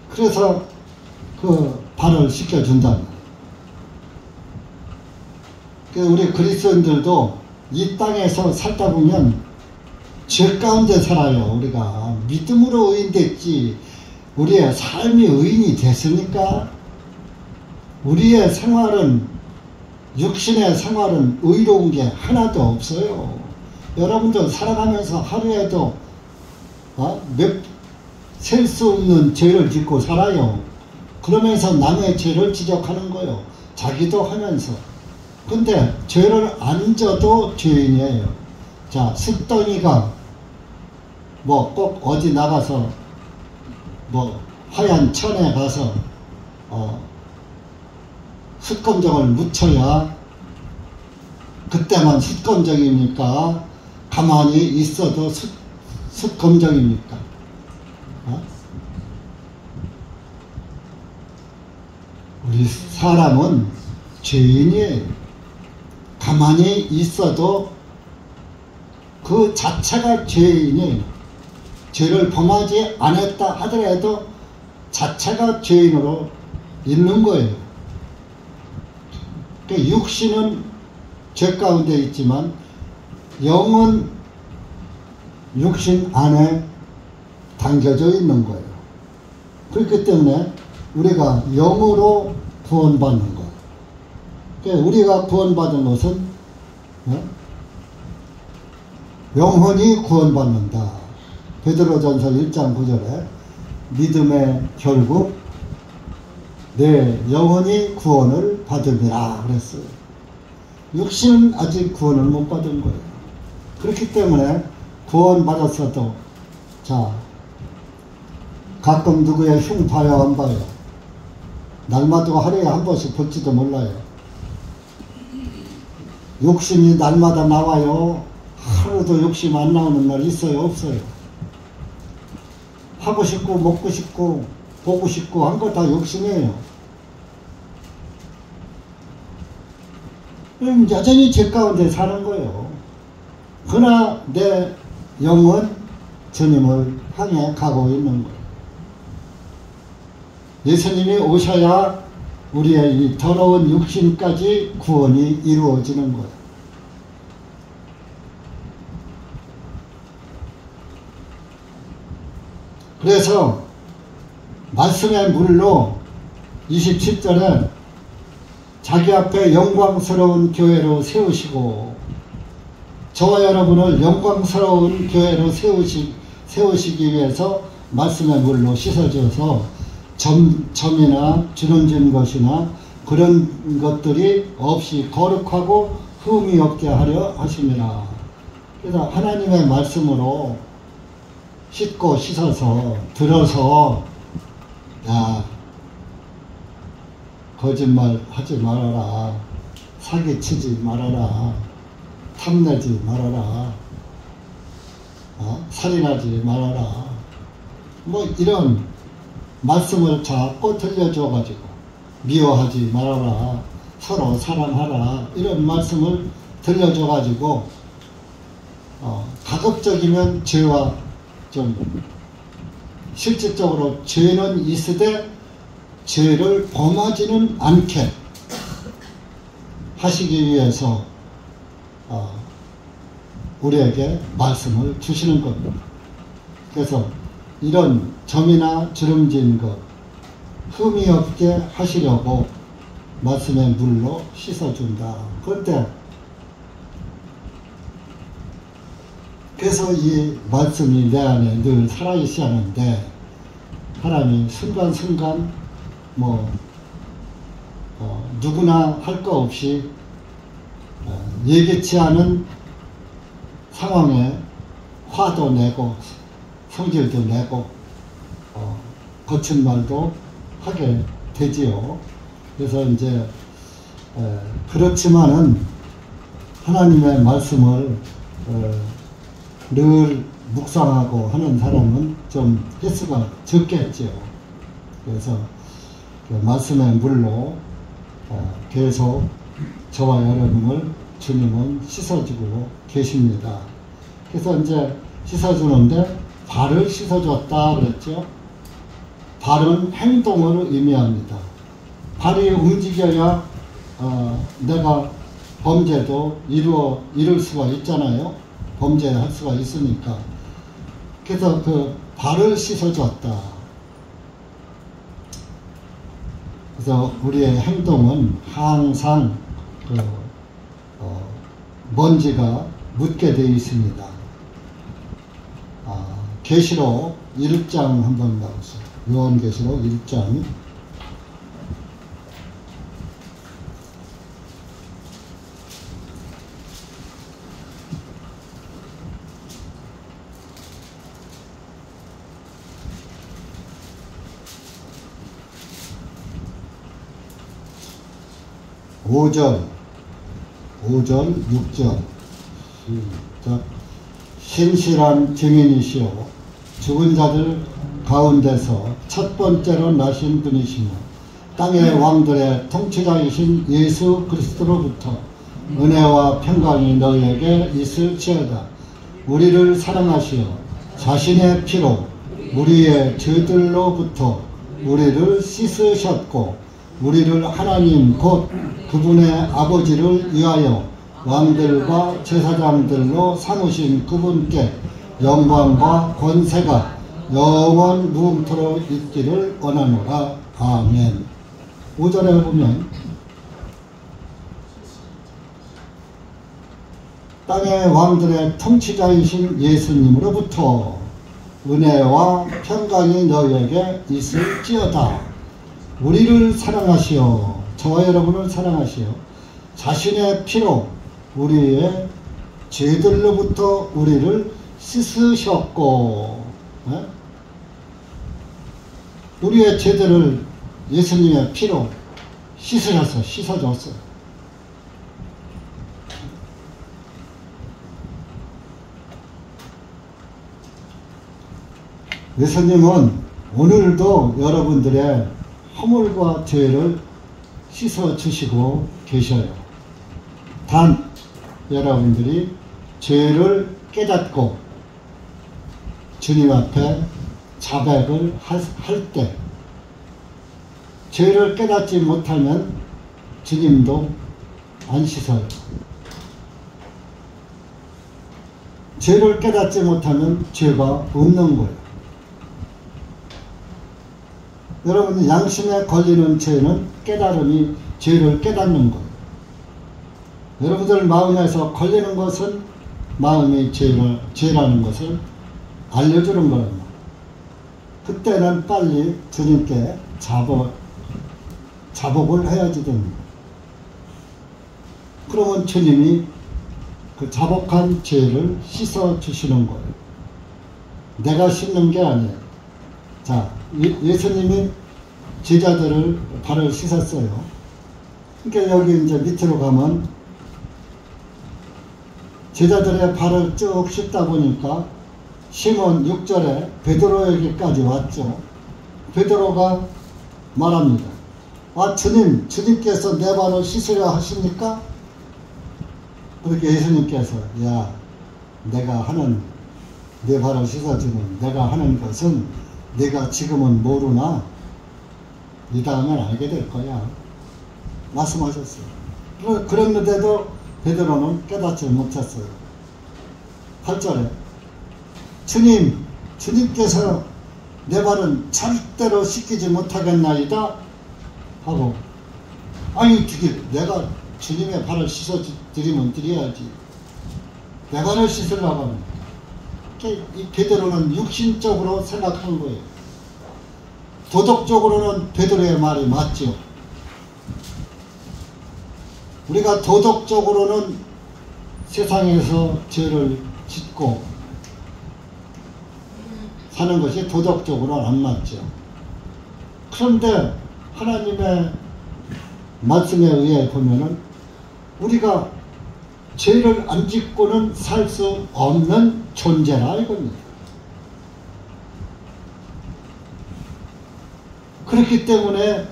그래서 그 발을 씻겨준다는 거예요. 우리 그리스도인들도 이 땅에서 살다 보면 죄 가운데 살아요. 우리가 믿음으로 의인됐지 우리의 삶이 의인이 됐습니까? 우리의 생활은 육신의 생활은 의로운 게 하나도 없어요. 여러분들 살아가면서 하루에도 셀 수 없는 죄를 짓고 살아요. 그러면서 남의 죄를 지적하는 거예요. 자기도 하면서. 근데 죄를 안 져도 죄인이에요. 자, 숫덩이가 뭐 꼭 어디 나가서 뭐 하얀 천에 가서 숫검정을 묻혀야 그때만 숫검정입니까? 가만히 있어도 숫검정입니까? 우리 사람은 죄인이에요. 가만히 있어도 그 자체가 죄인이에요. 죄를 범하지 않았다 하더라도 자체가 죄인으로 있는 거예요. 그러니까 육신은 죄 가운데 있지만 영은 육신 안에 담겨져 있는 거예요. 그렇기 때문에 우리가 영으로 구원받는 거예요. 그러니까 우리가 구원받은 것은 영혼이 구원받는다. 베드로전서 1장 9절에 믿음의 결국 내 영혼이 구원을 받음이라 그랬어요. 육신은 아직 구원을 못 받은 거예요. 그렇기 때문에 구원받았어도 자 가끔 누구의 흉 봐요 안 봐요? 날마다 하루에 한 번씩 볼지도 몰라요. 욕심이 날마다 나와요. 하루도 욕심 안 나오는 날 있어요 없어요? 하고 싶고 먹고 싶고 보고 싶고 한 거 다 욕심이에요. 여전히 죄 가운데 사는 거예요. 그러나 내 영은 주님을 향해 가고 있는 거예요. 예수님이 오셔야 우리의 이 더러운 육신까지 구원이 이루어지는 거예요. 그래서 말씀의 물로 27절에 자기 앞에 영광스러운 교회로 세우시고 저와 여러분을 영광스러운 교회로 세우시기 위해서 말씀의 물로 씻어줘서 점이나 주름진 것이나 그런 것들이 없이 거룩하고 흠이 없게 하려 하심이라. 그래서 하나님의 말씀으로 씻고 씻어서 들어서 야 거짓말 하지 말아라, 사기치지 말아라, 탐내지 말아라, 살인하지 말아라, 뭐 이런 말씀을 자꾸 들려줘 가지고 미워하지 말아라, 서로 사랑하라, 이런 말씀을 들려줘 가지고 가급적이면 죄와 좀 실질적으로 죄는 있으되 죄를 범하지는 않게 하시기 위해서 우리에게 말씀을 주시는 겁니다. 그래서 이런 점이나 주름진 것 흠이 없게 하시려고 말씀의 물로 씻어준다. 그런데 그래서 이 말씀이 내 안에 늘 살아있어야 하는데 사람이 순간순간 누구나 할 거 없이 예기치 않은 상황에 화도 내고 성질도 내고 거친 말도 하게 되지요. 그래서 이제 그렇지만은 하나님의 말씀을 늘 묵상하고 하는 사람은 좀 횟수가 적겠죠. 그래서 그 말씀의 물로 계속 저와 여러분을 주님은 씻어주고 계십니다. 그래서 이제 씻어주는데 발을 씻어줬다 그랬죠. 발은 행동을 의미합니다. 발이 움직여야 내가 범죄도 이룰 수가 있잖아요. 범죄할 수가 있으니까. 그래서 그 발을 씻어줬다. 그래서 우리의 행동은 항상 먼지가 묻게 되어 있습니다. 계시록 1장 한번 봐보세요. 요한계시록 1장 5절 6절 시작. 신실한 증인이시오 죽은 자들 가운데서 첫 번째로 나신 분이시며 땅의 왕들의 통치자이신 예수 그리스도로부터 은혜와 평강이 너희에게 있을지어다. 우리를 사랑하시어 자신의 피로 우리의 죄들로부터 우리를 씻으셨고 우리를 하나님 곧 그분의 아버지를 위하여 왕들과 제사장들로 삼으신 그분께 영광과 권세가 영원 무궁토록 있기를 원하노라. 아멘. 5절에 보면 땅의 왕들의 통치자이신 예수님으로부터 은혜와 평강이 너희에게 있을지어다. 우리를 사랑하시어 저와 여러분을 사랑하시어 자신의 피로 우리의 죄들로부터 우리를 씻으셨고 우리의 죄들을 예수님의 피로 씻어줬어요. 예수님은 오늘도 여러분들의 허물과 죄를 씻어주시고 계셔요. 단 여러분들이 죄를 깨닫고 주님 앞에 자백을 할 때 죄를 깨닫지 못하면 주님도 안 씻어요. 죄를 깨닫지 못하면 죄가 없는 거예요. 여러분 양심에 걸리는 죄는 깨달음이 죄를 깨닫는 것. 여러분들 마음에서 걸리는 것은 마음이 죄라는 것을 알려주는 거랍니다. 그때는 빨리 주님께 자복을 해야지 됩니다. 그러면 주님이 그 자복한 죄를 씻어주시는 거예요. 내가 씻는 게 아니에요. 자, 예수님이 제자들을 발을 씻었어요. 그러니까 여기 이제 밑으로 가면 제자들의 발을 쭉 씻다 보니까 시몬 6절에 베드로에게까지 왔죠. 베드로가 말합니다. 아, 주님께서 내 발을 씻으려 하십니까? 그렇게 예수님께서, 야, 내가 하는, 내 발을 씻어주는 내가 하는 것은 내가 지금은 모르나 이 다음엔 알게 될 거야 말씀하셨어요. 그랬는데도 베드로는 깨닫지 못했어요. 8절에 주님께서 내 발은 절대로 씻기지 못하겠나이다 하고, 아니 내가 주님의 발을 씻어드리면 드려야지. 내 발을 씻으려고 하면 이 베드로는 육신적으로 생각한 거예요. 도덕적으로는 베드로의 말이 맞죠. 우리가 도덕적으로는 세상에서 죄를 짓고 사는 것이 도덕적으로는 안 맞죠. 그런데 하나님의 말씀에 의해 보면은 우리가 죄를 안 짓고는 살 수 없는 존재라 이겁니다. 그렇기 때문에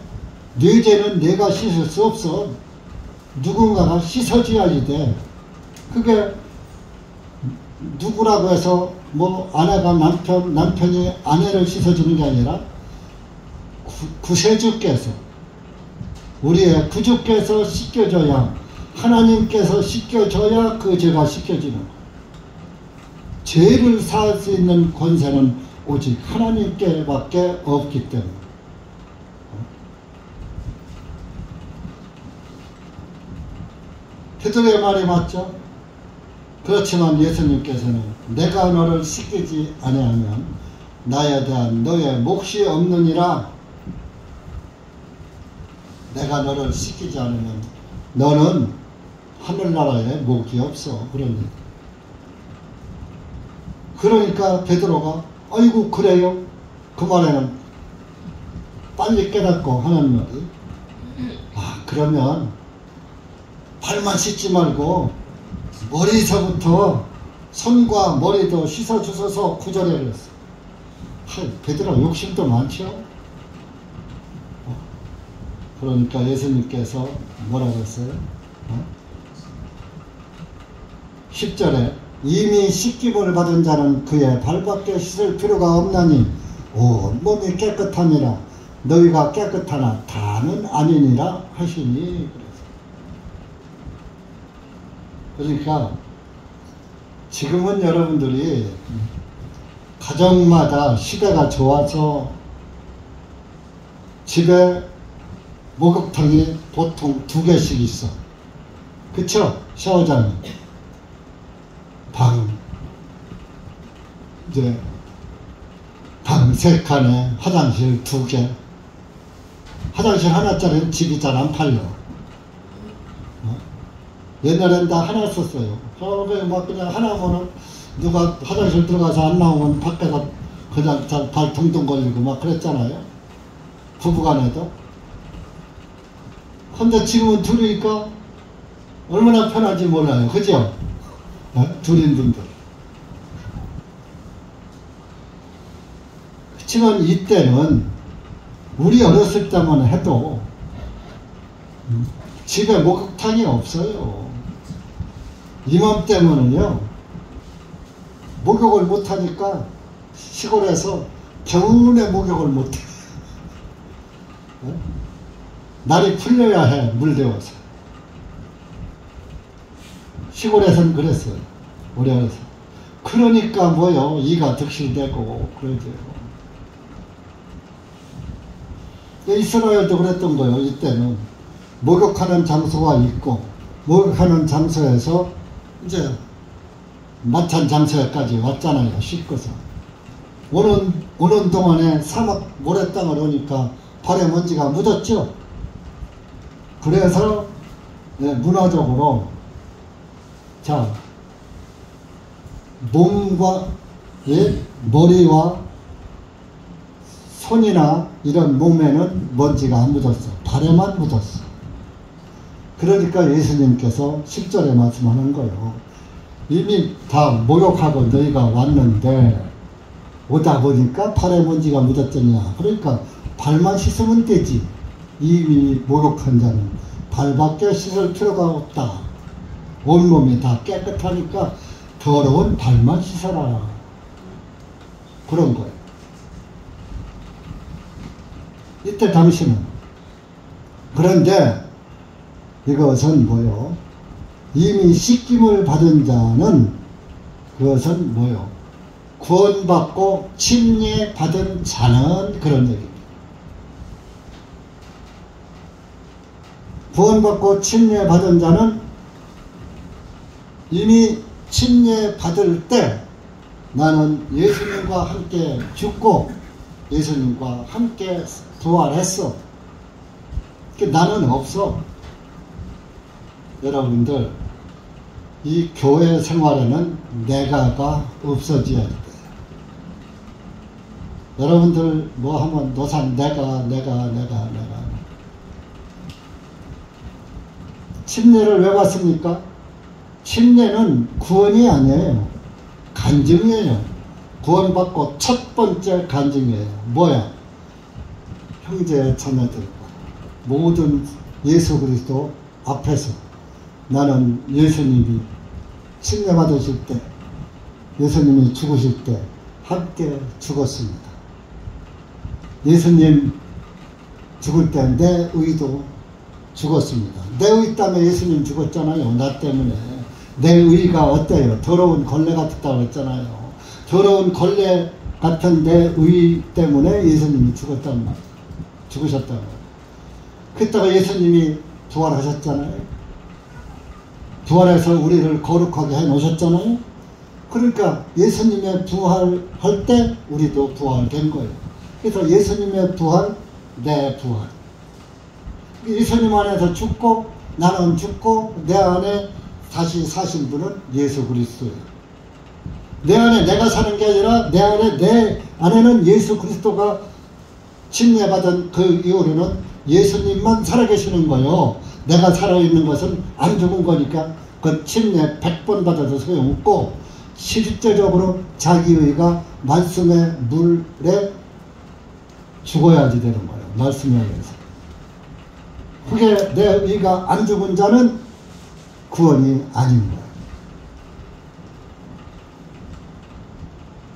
네 죄는 내가 씻을 수 없어. 누군가가 씻어줘야지 돼. 그게 누구라고 해서 뭐 아내가 남편이 아내를 씻어주는 게 아니라 구세주께서, 우리의 구주께서 씻겨줘야, 하나님께서 씻겨줘야 그 죄가 씻겨지는 거예요. 죄를 사할 수 있는 권세는 오직 하나님께밖에 없기 때문에. 베드로의 말이 맞죠? 그렇지만 예수님께서는 내가 너를 씻기지 아니하면 나에 대한 너의 몫이 없느니라. 내가 너를 씻기지 않으면 너는 하늘나라에 몫이 없어. 그러니까 베드로가 아이고 그래요? 그 말에는 빨리 깨닫고 하는 말이, 아 그러면 발만 씻지 말고 머리서부터 손과 머리도 씻어주셔서 구절에 그랬어. 베드로 욕심도 많죠. 그러니까 예수님께서 뭐라고 했어요? 10절에 이미 씻김을 받은 자는 그의 발밖에 씻을 필요가 없나니 온 몸이 깨끗함이라 너희가 깨끗하나 다는 아니니라 하시니. 그러니까 지금은 여러분들이 가정마다 시대가 좋아서 집에 목욕탕이 보통 2개씩 있어. 그쵸? 샤워장이. 방 3칸에 화장실 2개. 화장실 하나짜리는 집이 잘 안 팔려. 옛날엔 다 하나 썼어요. 막 그냥 하나면은 누가 화장실 들어가서 안 나오면 밖에서 그냥 발 둥둥 걸리고 막 그랬잖아요. 부부간에도. 근데 지금은 둘이니까 얼마나 편한지 몰라요. 그죠? 둘인 분들. 그렇지만 이때는 우리 어렸을 때만 해도 집에 목욕탕이 없어요. 이맘때면은요 목욕을 못하니까 시골에서 겨울에 목욕을 못해. 날이 풀려야 해. 물데워서. 시골에서는 그랬어요. 우리 어려서. 그러니까 뭐요, 이가 득실되고 그러죠. 이스라엘도 그랬던 거예요. 이때는 목욕하는 장소가 있고, 목욕하는 장소에서 이제 마찬 장소에까지 왔잖아요. 씻고서. 오는 동안에 사막 모래땅을 오니까 발에 먼지가 묻었죠. 그래서 문화적으로 자, 몸과 머리와 손이나 이런 몸에는 먼지가 안 묻었어. 발에만 묻었어. 그러니까 예수님께서 10절에 말씀하는 거예요. 이미 다 목욕하고 너희가 왔는데 오다 보니까 발에 먼지가 묻었더냐. 그러니까 발만 씻으면 되지. 이미 목욕한 자는 발밖에 씻을 필요가 없다. 온몸이 다 깨끗하니까 더러운 발만 씻어라. 그런 거예요. 이때 당시는. 그런데 이것은 뭐요? 이미 씻김을 받은 자는 그것은 뭐요? 구원받고 침례받은 자는 그런 얘기입니다. 구원받고 침례받은 자는 이미 침례받을 때 나는 예수님과 함께 죽고 예수님과 함께 부활했어. 나는 없어. 여러분들 이 교회 생활에는 내가가 없어져야 돼. 여러분들 뭐 하면 노산 내가 침례를 왜 받습니까? 침례는 구원이 아니에요. 간증이에요. 구원받고 첫 번째 간증이에요. 뭐야? 형제 자매들 모든 예수 그리스도 앞에서 나는 예수님이 침례 받으실 때, 예수님이 죽으실 때 함께 죽었습니다. 예수님 죽을 때 내 의도 죽었습니다. 내 의 때문에 예수님 죽었잖아요. 나 때문에. 내 의가 어때요? 더러운 걸레 같았다고 했잖아요. 더러운 걸레 같은 내 의 때문에 예수님이 죽었단 말이에요. 죽으셨단 말이에요. 그때가 예수님이 부활하셨잖아요. 부활해서 우리를 거룩하게 해 놓으셨잖아요. 그러니까 예수님의 부활할 때 우리도 부활된 거예요. 그래서 예수님의 부활, 내 부활. 예수님 안에서 죽고 나는 죽고 내 안에 다시 사신 분은 예수 그리스도예요. 내 안에 내가 사는 게 아니라 내 안에는 예수 그리스도가 침례받은 그 이후로는 예수님만 살아계시는 거예요. 내가 살아있는 것은 안 죽은 거니까 그 침례 100번 받아도 소용없고 실제적으로 자기의가 말씀의 물에 죽어야지 되는 거예요. 말씀에 의해서. 그게 내 의가 안 죽은 자는 구원이 아닌 거예요.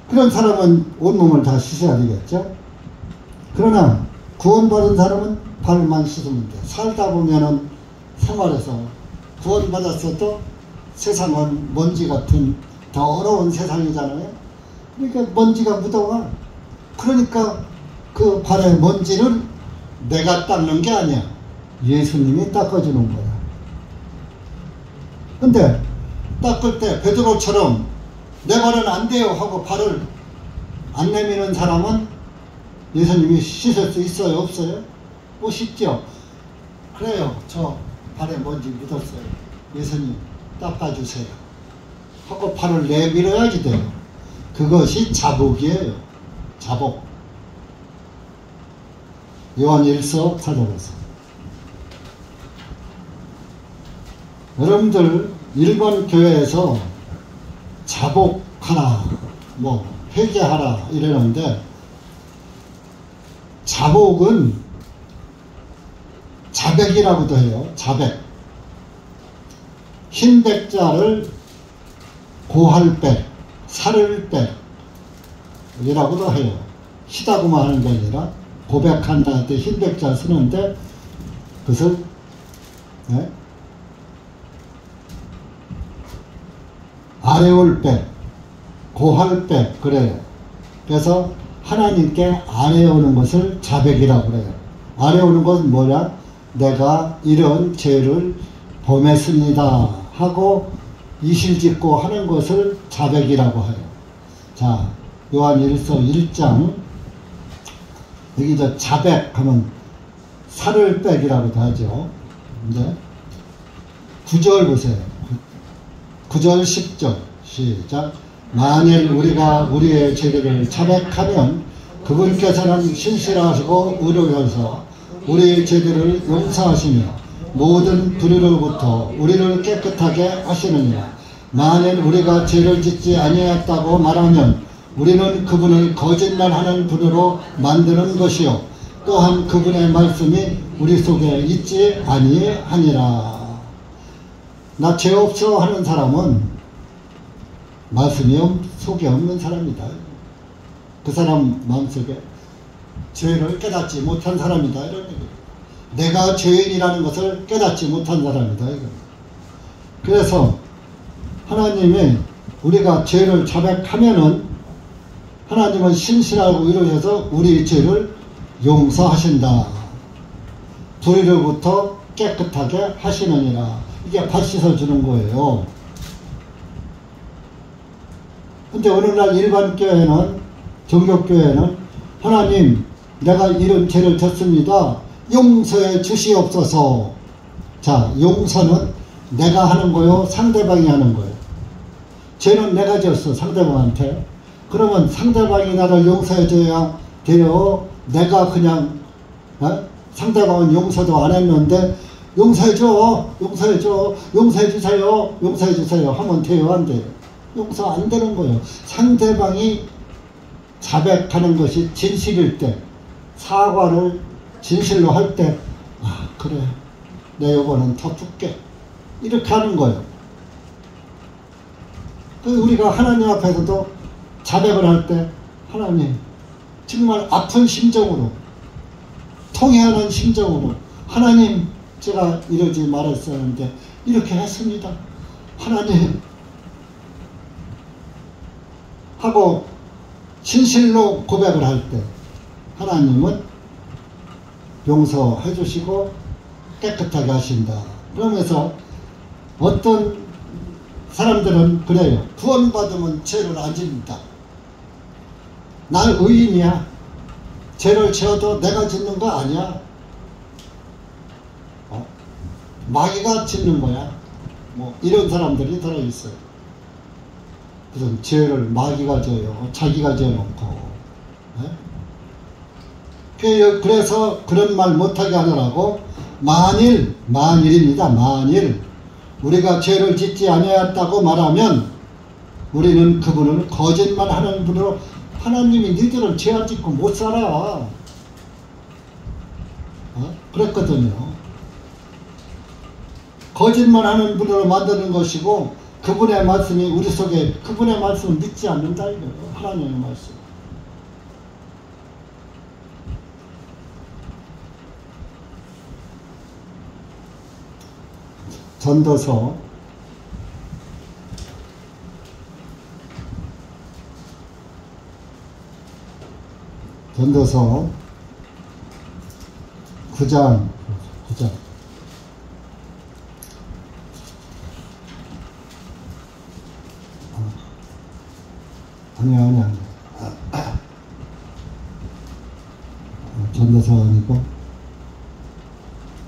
그런 사람은 온몸을 다 씻어야 되겠죠. 그러나 구원받은 사람은 발만 씻으면 돼. 살다 보면은 생활에서 구원받았어도 세상은 먼지 같은 더러운 세상이잖아요. 그러니까 먼지가 묻어와. 그러니까 그 발의 먼지를 내가 닦는 게 아니야. 예수님이 닦아주는 거야. 근데 닦을 때 베드로처럼 내 발은 안 돼요 하고 발을 안 내미는 사람은 예수님이 씻을 수 있어요? 없어요? 못 씻죠? 그래요. 저 발에 먼지 묻었어요. 예수님 닦아주세요. 하고 발을 내밀어야지 돼요. 그것이 자복이에요. 자복. 요한 1서 찾아보세요. 여러분들 일본 교회에서 자복하라, 뭐 회개하라 이러는데 자복은 자백이라고도 해요. 자백. 흰백자를 고할백, 살을백 이라고도 해요. 시다고만 하는 게 아니라 고백한다 할 때 흰백자 쓰는데 그것을 아뢰올백, 고할백 그래요. 그래서 하나님께 아뢰오는 것을 자백이라고 그래요. 아뢰오는 것은 뭐냐? 내가 이런 죄를 범했습니다 하고 이실짓고 하는 것을 자백이라고 해요. 자, 요한일서 1장 여기 저 자백하면 살을 빼기라고도 하죠. 근데 9절 보세요. 9절 10절 시작. 만일 우리가 우리의 죄를 자백하면 그분께서는 신실하시고 의로우셔서 우리의 죄들을 용서하시며 모든 불의로부터 우리를 깨끗하게 하시느니라. 만일 우리가 죄를 짓지 아니하였다고 말하면 우리는 그분을 거짓말하는 분으로 만드는 것이요 또한 그분의 말씀이 우리 속에 있지 아니하니라. 나 죄 없어 하는 사람은 말씀이 속에 없는 사람이다. 그 사람 마음속에 죄를 깨닫지 못한 사람이다. 이런 얘기예요. 내가 죄인이라는 것을 깨닫지 못한 사람이다. 이거. 그래서 하나님이 우리가 죄를 자백하면은 하나님은 신실하고 이루셔서 우리 죄를 용서하신다. 불의로부터 깨끗하게 하시느니라. 이게 발 씻어주는 거예요. 근데 오늘날 일반 교회는, 종교교회는 하나님 내가 이런 죄를 졌습니다. 용서해 주시옵소서. 자, 용서는 내가 하는 거요, 상대방이 하는 거예요. 죄는 내가 졌어, 상대방한테. 그러면 상대방이 나를 용서해 줘야 돼요. 내가 그냥 상대방은 용서도 안 했는데 용서해 줘, 용서해 줘, 용서해 주세요, 용서해 주세요 하면 돼요, 안 돼요? 용서 안 되는 거예요. 상대방이 자백하는 것이 진실일 때, 사과를 진실로 할 때, 아 그래 내 요거는 더 줄게, 이렇게 하는 거예요. 우리가 하나님 앞에서도 자백을 할 때 하나님 정말 아픈 심정으로, 통회하는 심정으로, 하나님 제가 이러지 말았었는데 이렇게 했습니다, 하나님 하고 진실로 고백을 할 때 하나님은 용서해 주시고 깨끗하게 하신다. 그러면서 어떤 사람들은 그래요. 구원받으면 죄를 안 짓는다. 난 의인이야. 죄를 지어도 내가 짓는 거 아니야. 마귀가 짓는 거야. 뭐 이런 사람들이 들어있어요. 그래서 죄를 마귀가 져요. 자기가 지어놓고. 그래서 그런 말 못하게 하느라고 만일입니다. 만일 우리가 죄를 짓지 아니하였다고 말하면 우리는 그분을 거짓말하는 분으로, 하나님이 니들은 죄 안 짓고 못 살아. 그랬거든요. 거짓말하는 분으로 만드는 것이고 그분의 말씀이 우리 속에, 그분의 말씀을 믿지 않는다 이거예요. 하나님의 말씀. 전도서 9장 아니야. 전도서 아니고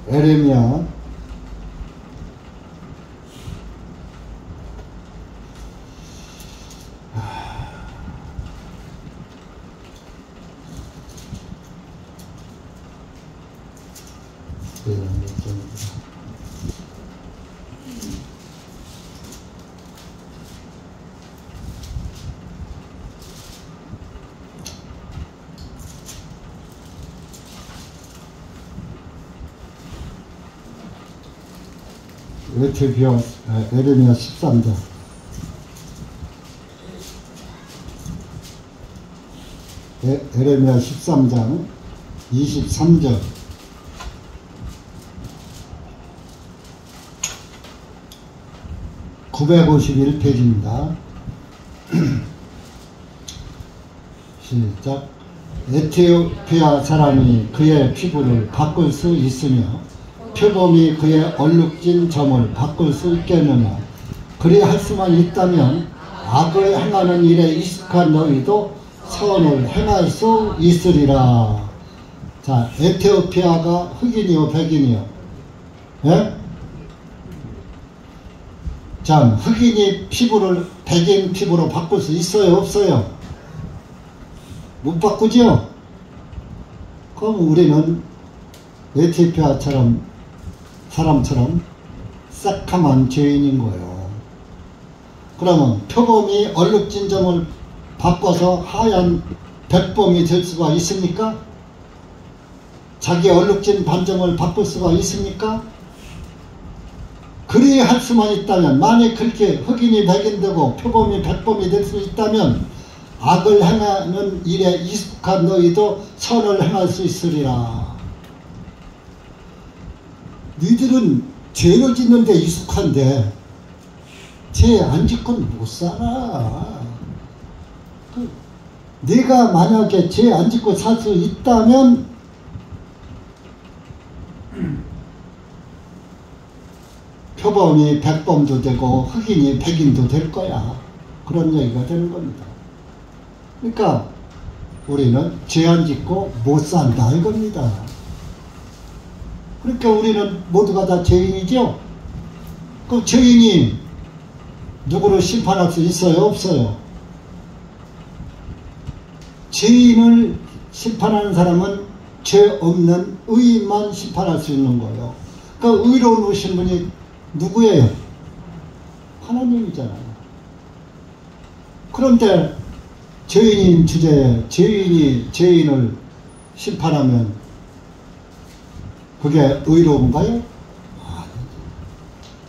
에레미야 13장 에레미야 13장 23절 (951페이지입니다) 시작. 에티오피아 사람이 그의 피부를 바꿀 수 있으며 표범이 그의 얼룩진 점을 바꿀 수 있겠느냐. 그리할 수만 있다면 악을 행하는 일에 익숙한 너희도 선을 행할 수 있으리라. 자, 에티오피아가 흑인이요 백인이요? 예? 자, 흑인이 피부를 백인 피부로 바꿀 수 있어요 없어요? 못 바꾸죠? 그럼 우리는 에티오피아처럼 사람처럼 새카만 죄인인 거예요. 그러면 표범이 얼룩진 점을 바꿔서 하얀 백범이 될 수가 있습니까? 자기 얼룩진 반점을 바꿀 수가 있습니까? 그리 할 수만 있다면, 만약 그렇게 흑인이 백인 되고 표범이 백범이 될 수 있다면 악을 행하는 일에 익숙한 너희도 선을 행할 수 있으리라. 너희들은 죄를 짓는 데 익숙한데 죄 안 짓고는 못 살아. 네가 만약에 죄 안 짓고 살 수 있다면 표범이 백범도 되고 흑인이 백인도 될 거야. 그런 얘기가 되는 겁니다. 그러니까 우리는 죄 안 짓고 못 산다 이겁니다. 그러니까 우리는 모두가 다 죄인이죠. 그럼 죄인이 누구를 심판할 수 있어요 없어요? 죄인을 심판하는 사람은 죄 없는 의인만 심판할 수 있는 거예요. 그러니까 의로운 오신 분이 누구예요? 하나님이잖아요. 그런데 죄인인 주제에 죄인이 죄인을 심판하면 그게 의로운가요?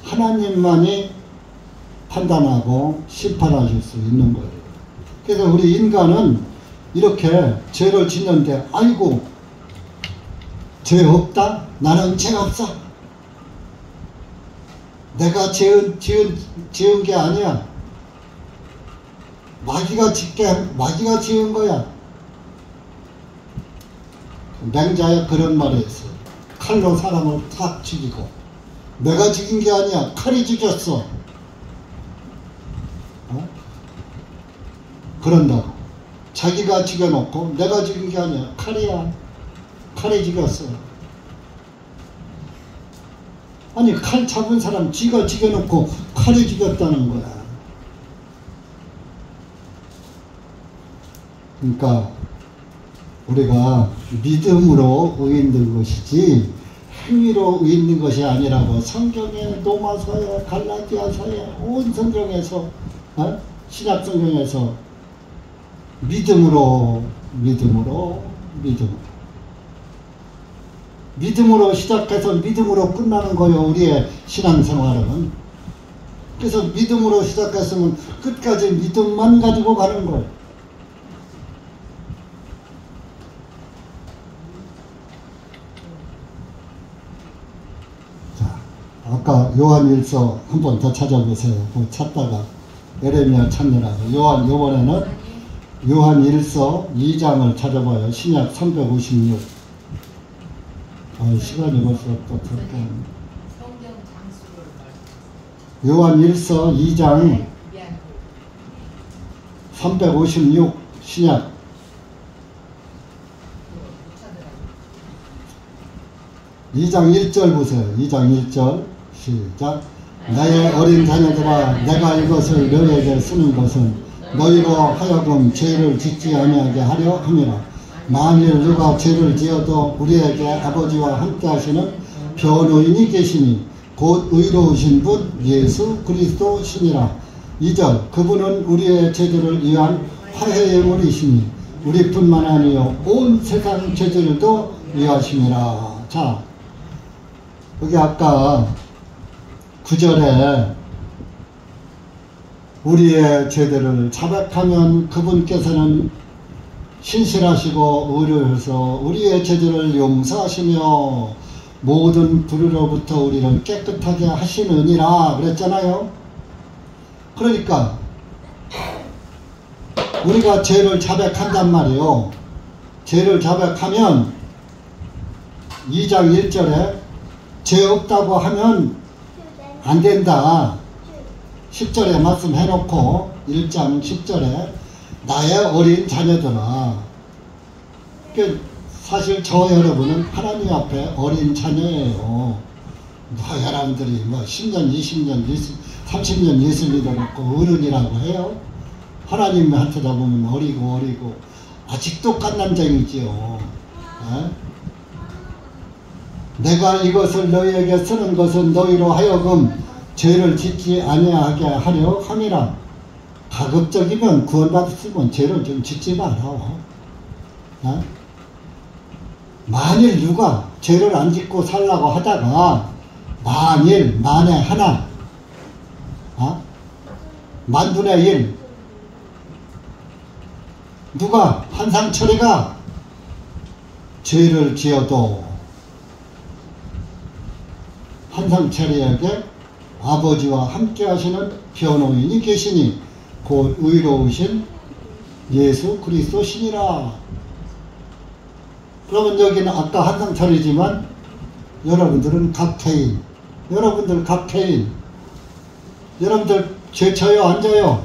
하나님만이 판단하고 심판하실 수 있는 거예요. 그래서 우리 인간은 이렇게 죄를 짓는데 아이고 죄 없다? 나는 죄 없어. 내가 지은 게 아니야. 마귀가 지은 거야. 맹자에 그런 말이 있어요. 칼로 사람을 탁 죽이고 내가 죽인 게 아니야. 칼이 죽였어. 그런다고. 자기가 죽여놓고 내가 죽인 게 아니야. 칼이야. 칼이 죽였어. 아니 칼 잡은 사람 지가 죽여놓고 칼이 죽였다는 거야. 그러니까 우리가 믿음으로 의인된 것이지 행위로 의인된 것이 아니라고 성경에 로마서에 갈라디아서에 온 성경에서 신약 성경에서 믿음으로 시작해서 믿음으로 끝나는 거예요. 우리의 신앙생활은. 그래서 믿음으로 시작했으면 끝까지 믿음만 가지고 가는 거예요. 자, 아까 요한일서 한 번 더 찾아보세요. 그거 찾다가 에레미야 찾느라고. 요번에는 요한일서 2장을 찾아봐요. 신약 356. 시간이 벌써 또 그렇게. 요한일서 2장 356 신약. 이 장 1절 보세요. 2장 1절 시작. 나의 어린 자녀들아, 내가 이것을 너희에게 쓰는 것은 너희로 하여금 죄를 짓지 아니하게 하려 함이라. 만일 누가 죄를 지어도 우리에게 아버지와 함께 하시는 변호인이 계시니 곧 의로우신 분 예수 그리스도시니라. 2절 그분은 우리의 죄들을 위한 화해의 물이시니 우리뿐만 아니요 온 세상 죄들도 위하심이라. 자, 여기 아까 9절에 우리의 죄들을 자백하면 그분께서는 신실하시고 의로우셔서 우리의 죄들을 용서하시며 모든 불의로부터 우리를 깨끗하게 하시느니라 그랬잖아요. 그러니까 우리가 죄를 자백한단 말이에요. 죄를 자백하면 2장 1절에 죄 없다고 하면 안 된다. 10절에 말씀해놓고 1장 10절에 나의 어린 자녀들아. 사실 저 여러분은 하나님 앞에 어린 자녀예요. 여러분들이 10년, 20년, 30년 예수 믿어놓고 어른이라고 해요. 하나님한테 잡으면 어리고 아직도 깐난쟁이지요. 내가 이것을 너희에게 쓰는 것은 너희로 하여금 죄를 짓지 아니하게 하려 함이라. 가급적이면 구원받았으면 죄를 좀 짓지 마라. 만일 누가 죄를 안 짓고 살라고 하다가 만에 하나 만분의 일 누가 한상철이가 죄를 지어도 한상철이에게 아버지와 함께 하시는 변호인이 계시니 곧 의로우신 예수 그리스도시니라. 그러면 여기는 아까 한상철이지만 여러분들은 각해인. 여러분들 각해인. 여러분들 죄 져요 안 져요?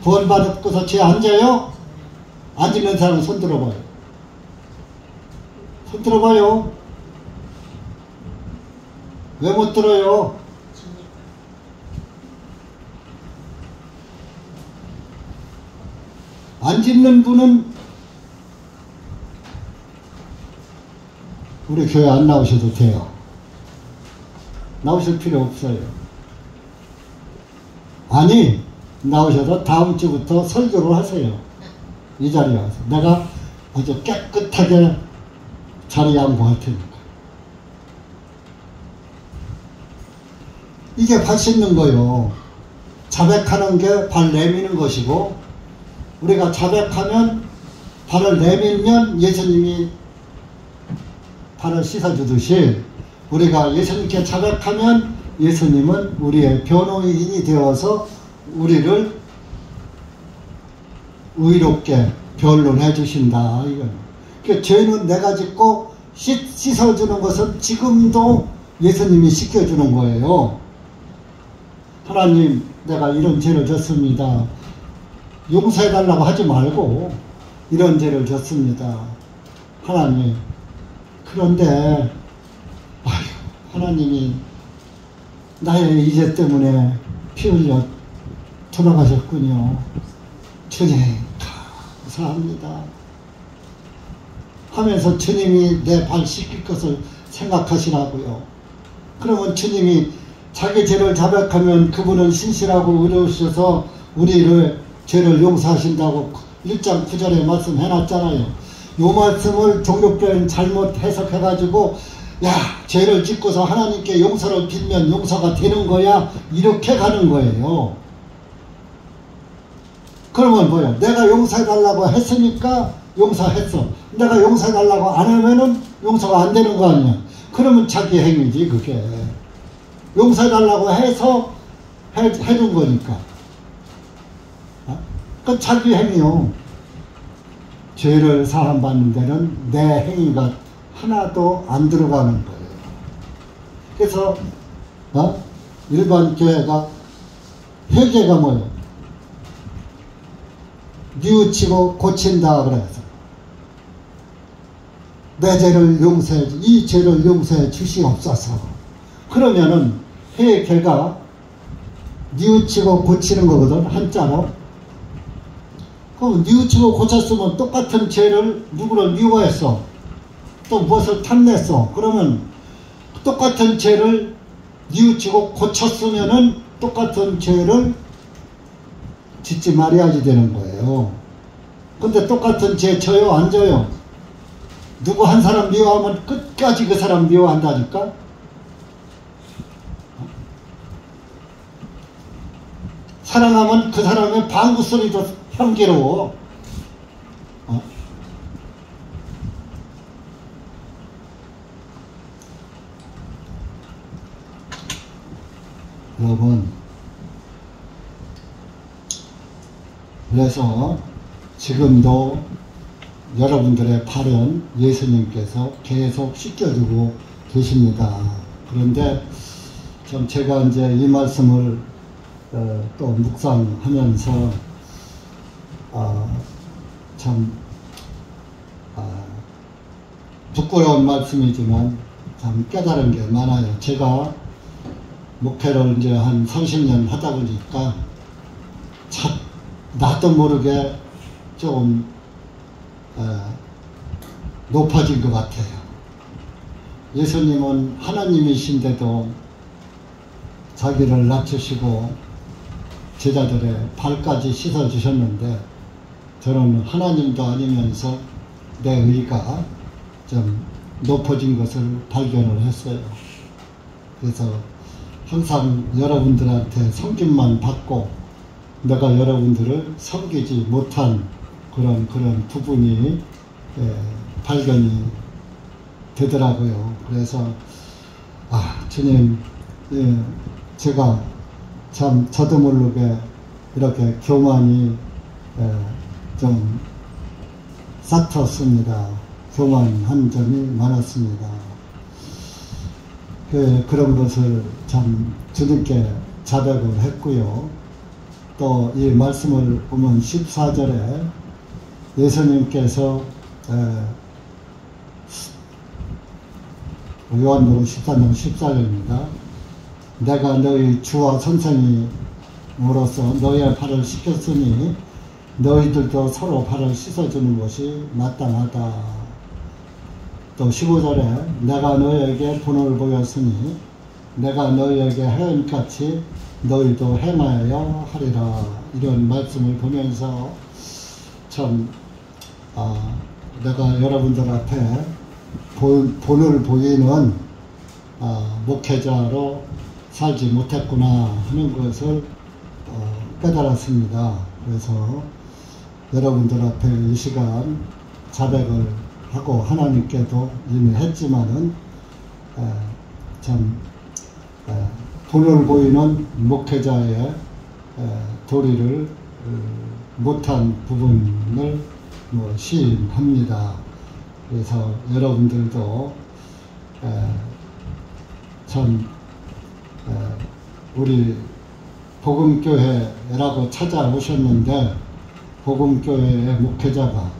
구원받고서 죄 안 져요? 안 짓는 사람 손 들어봐요. 손 들어봐요. 왜 못 들어요? 안 짓는 분은 우리 교회 안 나오셔도 돼요. 나오실 필요 없어요. 아니, 나오셔도 다음 주부터 설교를 하세요. 이 자리에 와서. 내가 아주 깨끗하게 자리 양보할 테니까. 이게 발 씻는 거요. 자백하는 게 발 내미는 것이고, 우리가 자백하면 발을 내밀면 예수님이 발을 씻어주듯이 우리가 예수님께 자백하면 예수님은 우리의 변호인이 되어서 우리를 의롭게 변론해 주신다. 이건. 그러니까 죄는 내가 짓고 씻어주는 것은 지금도 예수님이 씻겨주는 거예요. 하나님, 내가 이런 죄를 졌습니다. 용서해달라고 하지 말고 이런 죄를 졌습니다. 하나님, 그런데 하나님이 나의 이 죄 때문에 피 흘려 돌아가셨군요. 주님 감사합니다 하면서 주님이 내 발 씻길 것을 생각하시라고요. 그러면 주님이 자기 죄를 자백하면 그분은 신실하고 의로우셔서 우리를 죄를 용서하신다고 1장 9절에 말씀해놨잖아요. 요 말씀을 종교교회는 잘못 해석해가지고 야, 죄를 짓고서 하나님께 용서를 빌면 용서가 되는 거야, 이렇게 가는 거예요. 그러면 뭐야? 내가 용서해달라고 했으니까 용서했어. 내가 용서해달라고 안 하면은 용서가 안 되는 거 아니야. 그러면 자기 행위지 그게. 용서해달라고 해서 해준 거니까. 그 자기 행위요. 죄를 사함받는 데는 내 행위가 하나도 안 들어가는 거예요. 그래서 일반 교회가 회개가 뭐예요? 뉘우치고 고친다 그래서 내 죄를 용서해, 이 죄를 용서해 주시옵소서. 그러면은 회개가 뉘우치고 고치는 거거든, 한자로. 그럼 뉘우치고 고쳤으면 똑같은 죄를 누구를 미워했어, 또 무엇을 탐냈어. 그러면 똑같은 죄를 뉘우치고 고쳤으면은 똑같은 죄를 짓지 말아야지 되는 거예요. 근데 똑같은 죄 져요 안 져요? 누구 한 사람 미워하면 끝까지 그 사람 미워한다니까? 사랑하면 그 사람의 방구 소리도 향기로워. 여러분, 그래서 지금도 여러분들의 발은 예수님께서 계속 씻겨주고 계십니다. 그런데 좀 제가 이제 이 말씀을 또 묵상하면서 참 부끄러운 말씀이지만 참 깨달은 게 많아요. 제가 목회를 이제 한 30년 하다 보니까 참 나도 모르게 좀 높아진 것 같아요. 예수님은 하나님이신데도 자기를 낮추시고 제자들의 발까지 씻어주셨는데 저는 하나님도 아니면서 내 의가 좀 높아진 것을 발견을 했어요. 그래서 항상 여러분들한테 섬김만 받고 내가 여러분들을 섬기지 못한 그런 부분이 발견이 되더라고요. 그래서 주님, 제가 참 저도 모르게 이렇게 교만이 좀 싹텄습니다. 교만한 점이 많았습니다. 그런 것을 참 주님께 자백을 했고요. 또 이 말씀을 보면 14절에 예수님께서 요한복음 14장 14절입니다. 내가 너희 주와 선생님으로서 너희의 발을 씻겼으니 너희들도 서로 발을 씻어주는 것이 마땅하다. 또 15절에 내가 너희에게 본을 보였으니 내가 너희에게 행함같이 너희도 행하여 하리라. 이런 말씀을 보면서 참 내가 여러분들 앞에 본을 보이는 목회자로 살지 못했구나 하는 것을 깨달았습니다. 그래서 여러분들 앞에 이 시간 자백을 하고 하나님께도 이미 했지만은 참 본을 보이는 목회자의 도리를 못한 부분을 시인합니다. 그래서 여러분들도 참 우리 복음교회라고 찾아오셨는데 복음교회의 목회자가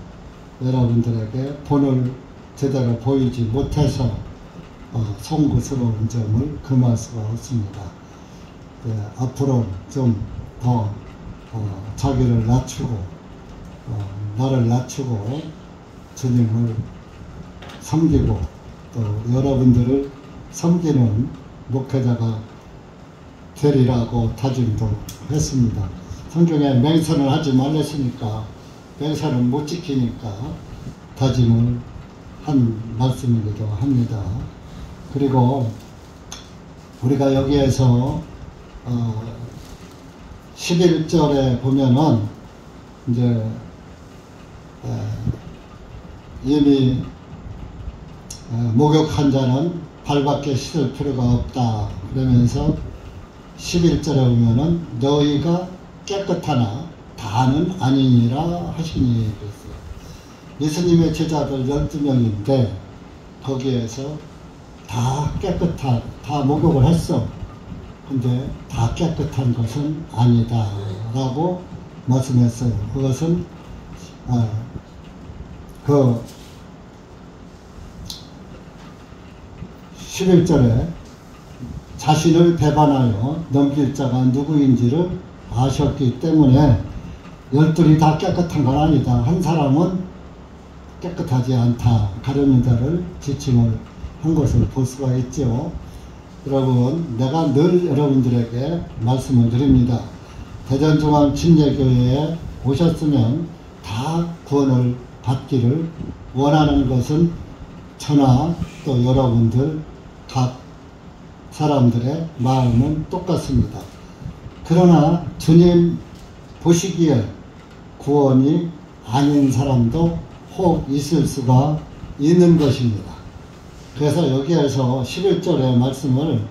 여러분들에게 본을 제대로 보이지 못해서 송구스러운 점을 금할 수가 없습니다. 앞으로 좀 더 자기를 낮추고 나를 낮추고 주님을 섬기고 또 여러분들을 섬기는 목회자가 되리라고 다짐도 했습니다. 성경에 맹세를 하지 말랬으니까 맹세를 못 지키니까 다짐을 한 말씀이기도 합니다. 그리고 우리가 여기에서 11절에 보면은 이제 이미 목욕한 자는 발밖에 씻을 필요가 없다 그러면서 11절에 보면은 너희가 깨끗하나 다는 아니니라 하시니 그랬어요. 예수님의 제자들 12명인데 거기에서 다 다 목욕을 했어. 근데 다 깨끗한 것은 아니다 라고 말씀했어요. 그것은 그 11절에 자신을 배반하여 넘길 자가 누구인지를 아셨기 때문에 열둘이 다 깨끗한 건 아니다. 한 사람은 깨끗하지 않다. 가룟유다를 지칭을 한 것을 볼 수가 있죠. 여러분, 내가 늘 여러분들에게 말씀을 드립니다. 대전중앙침례교회에 오셨으면 다 구원을 받기를 원하는 것은 저나 또 여러분들 각 사람들의 마음은 똑같습니다. 그러나 주님 보시기에 구원이 아닌 사람도 혹 있을 수가 있는 것입니다. 그래서 여기에서 11절의 말씀을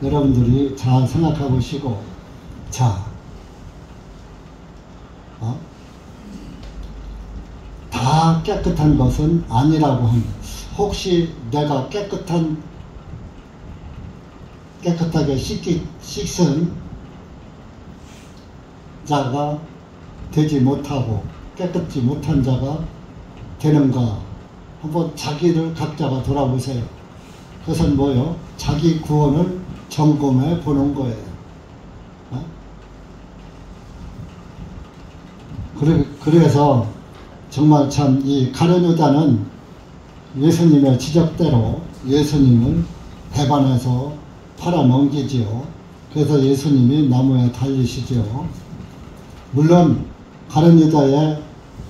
여러분들이 잘 생각해 보시고 다 깨끗한 것은 아니라고 합니다. 혹시 내가 깨끗한 깨끗하게 씻은 자가 되지 못하고 깨끗지 못한 자가 되는가? 한번 자기를 각자가 돌아보세요. 그것은 뭐요? 자기 구원을 점검해 보는 거예요. 어? 그래서 정말 참 이 가룟 유다는 예수님의 지적대로 예수님을 배반해서 팔아넘기지요. 그래서 예수님이 나무에 달리시죠. 물론 가룟 유다의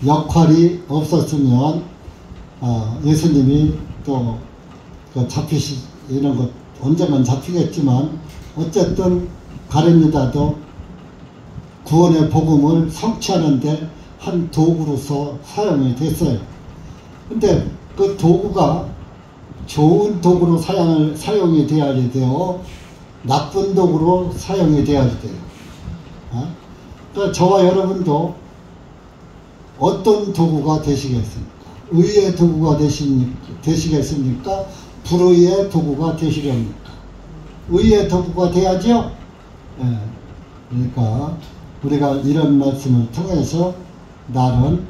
역할이 없었으면 예수님이 또 잡히시는 것 언젠간 잡히겠지만 어쨌든 가룟 유다도 구원의 복음을 성취하는데 한 도구로서 사용이 됐어요. 근데 그 도구가 좋은 도구로 사용이 돼야지 돼요. 나쁜 도구로 사용이 돼야지 돼요. 그러니까 저와 여러분도 어떤 도구가 되시겠습니까? 의의 도구가 되시겠습니까? 불의의 도구가 되시렵니까? 의의 도구가 돼야죠? 예. 그러니까 우리가 이런 말씀을 통해서 나는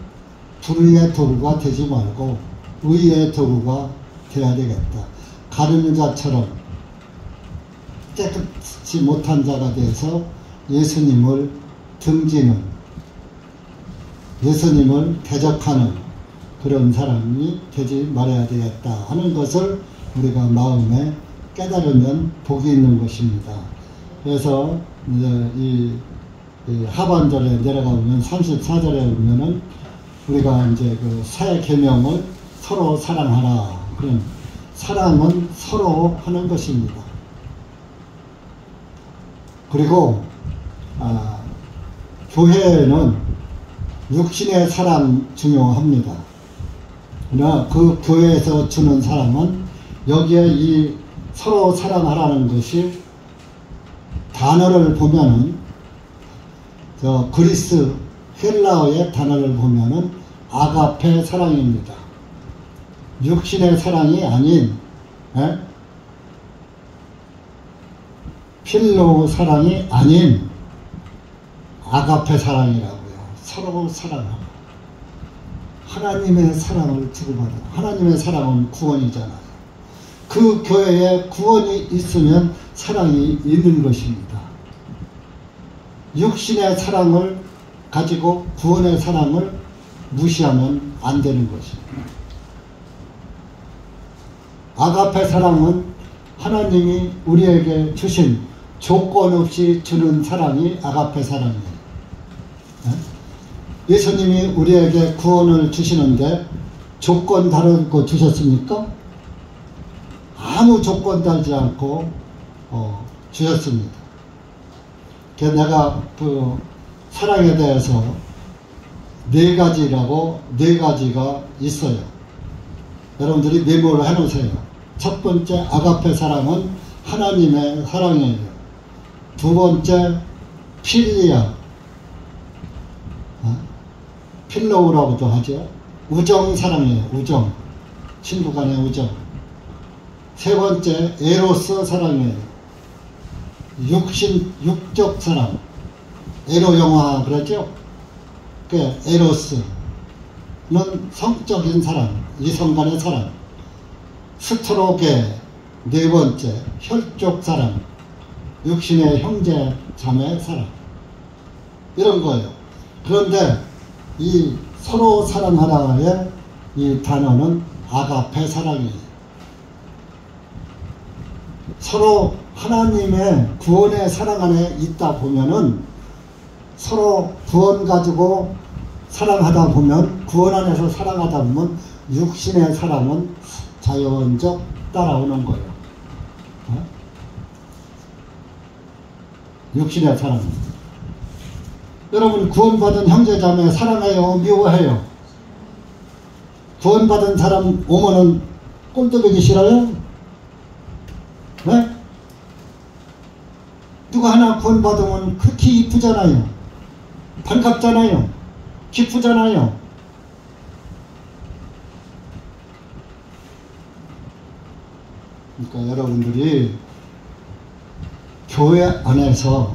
불의의 도구가 되지 말고 의의 도구가 돼야 되겠다. 가룟 유다처럼 깨끗이 못한 자가 돼서 예수님을 등지는, 예수님을 대적하는 그런 사람이 되지 말아야 되겠다 하는 것을 우리가 마음에 깨달으면 복이 있는 것입니다. 그래서 이제 이 하반절에 내려가보면 34절에 보면은 우리가 이제 그 새 계명을 서로 사랑하라. 그런 사랑은 서로 하는 것입니다. 그리고 교회에는 육신의 사랑 중요합니다. 그러나 그 교회에서 주는 사랑은 여기에 이 서로 사랑하라는 것이 단어를 보면은 그리스 헬라어의 단어를 보면은 아가페 사랑입니다. 육신의 사랑이 아닌 필로 사랑이 아닌 아가페 사랑이라고요. 서로 사랑하고 하나님의 사랑을 주고받아. 하나님의 사랑은 구원이잖아요. 그 교회에 구원이 있으면 사랑이 있는 것입니다. 육신의 사랑을 가지고 구원의 사랑을 무시하면 안 되는 것입니다. 아가페 사랑은 하나님이 우리에게 주신 조건 없이 주는 사랑이 아가페 사랑이에요. 예수님이 우리에게 구원을 주시는데 조건 다르고 주셨습니까? 아무 조건 달지 않고 주셨습니다. 그래서 내가 그 사랑에 대해서 네 가지가 있어요. 여러분들이 메모를 해놓으세요. 첫 번째 아가페 사랑은 하나님의 사랑이에요. 두 번째 필리아, 필로우라고도 하죠. 우정 사랑이에요. 우정, 친구 간의 우정. 세 번째 에로스 사랑이에요. 육적 사랑, 에로 영화 그러죠. 그 에로스는 성적인 사랑, 이성 간의 사랑. 스트로게 네 번째 혈족 사랑, 육신의 형제 자매 사랑, 이런 거예요. 그런데 이 서로 사랑하라의 이 단어는 아가페 사랑이에요. 서로 하나님의 구원의 사랑 안에 있다 보면은 서로 구원 가지고 사랑하다 보면, 구원 안에서 사랑하다 보면 육신의 사랑은 자연적 따라오는 거예요. 육신의 사랑. 여러분 구원받은 형제자매 사랑해요? 미워해요? 구원받은 사람 오면은 꼴뚜기기 싫어요? 네? 누가 하나 구원받으면 그렇게 이쁘잖아요. 반갑잖아요. 기쁘잖아요. 그러니까 여러분들이 교회 안에서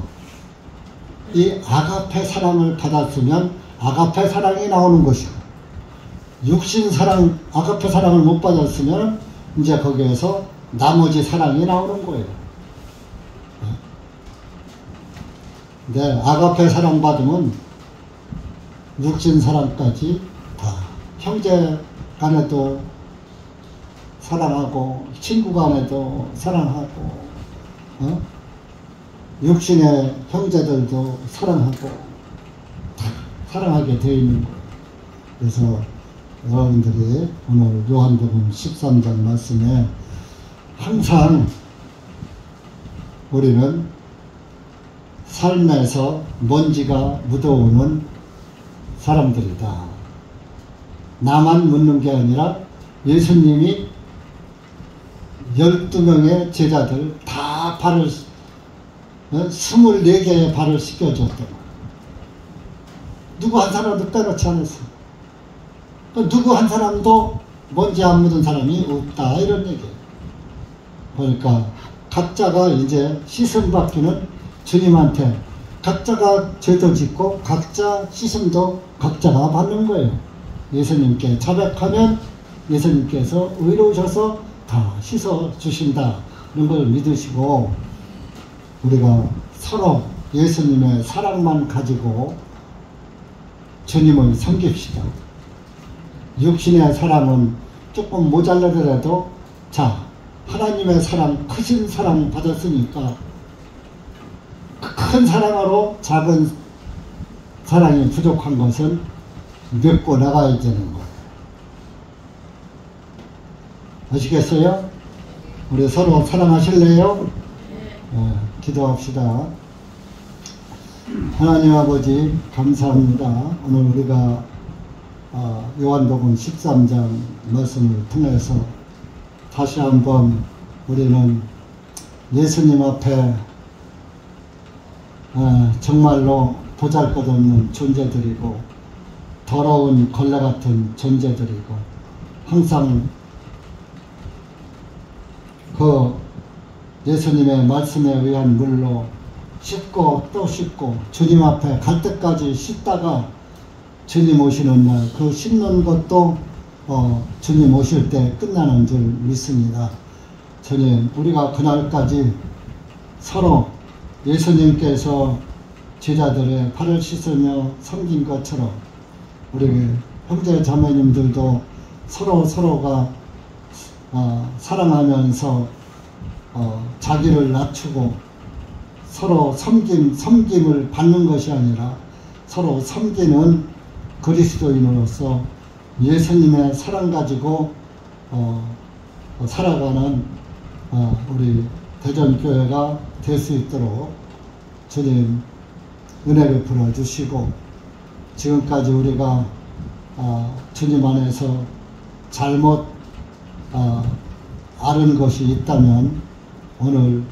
이 아가페 사랑을 받았으면 아가페 사랑이 나오는 것이고, 육신 사랑, 아가페 사랑을 못 받았으면 이제 거기에서 나머지 사랑이 나오는 거예요. 네, 아가페 사랑 받으면 육신 사랑까지 다 형제 간에도 사랑하고 친구 간에도 사랑하고 육신의 형제들도 사랑하고 다 사랑하게 되어 있는 거예요. 그래서 여러분들이 오늘 요한복음 13장 말씀에 항상 우리는 삶에서 먼지가 묻어오는 사람들이다. 나만 묻는 게 아니라 예수님이 12명의 제자들 다 발을 24개의 발을 씻겨줬다. 누구 한 사람도 빼놓지 않았어. 누구 한 사람도 먼지 안 묻은 사람이 없다, 이런 얘기예요. 그러니까 각자가 이제 씻음 받기는 주님한테, 각자가 죄도 짓고 각자 씻음도 각자가 받는 거예요. 예수님께 자백하면 예수님께서 의로우셔서 다 씻어 주신다, 이런 걸 믿으시고, 우리가 서로 예수님의 사랑만 가지고 주님을 섬깁시다. 육신의 사랑은 조금 모자라더라도, 자, 하나님의 사랑, 크신 사랑 받았으니까 큰 사랑으로 작은 사랑이 부족한 것은 메꿔 나가야 되는 거예요. 아시겠어요? 우리 서로 사랑하실래요? 기도합시다. 하나님 아버지, 감사합니다. 오늘 우리가 요한복음 13장 말씀을 통해서 다시 한번 우리는 예수님 앞에 정말로 보잘것없는 존재들이고 더러운 걸레 같은 존재들이고, 항상 그 예수님의 말씀에 의한 물로 씻고 또 씻고 주님 앞에 갈 때까지 씻다가 주님 오시는 날 그 씻는 것도 주님 오실 때 끝나는 줄 믿습니다. 주님, 우리가 그날까지 서로 예수님께서 제자들의 발을 씻으며 섬긴 것처럼 우리 형제 자매님들도 서로가 사랑하면서 자기를 낮추고 서로 섬김을 받는 것이 아니라 서로 섬기는 그리스도인으로서 예수님의 사랑 가지고 살아가는 우리 대전교회가 될 수 있도록 주님 은혜 베풀어 주시고, 지금까지 우리가 주님 안에서 잘못 아는 것이 있다면 오늘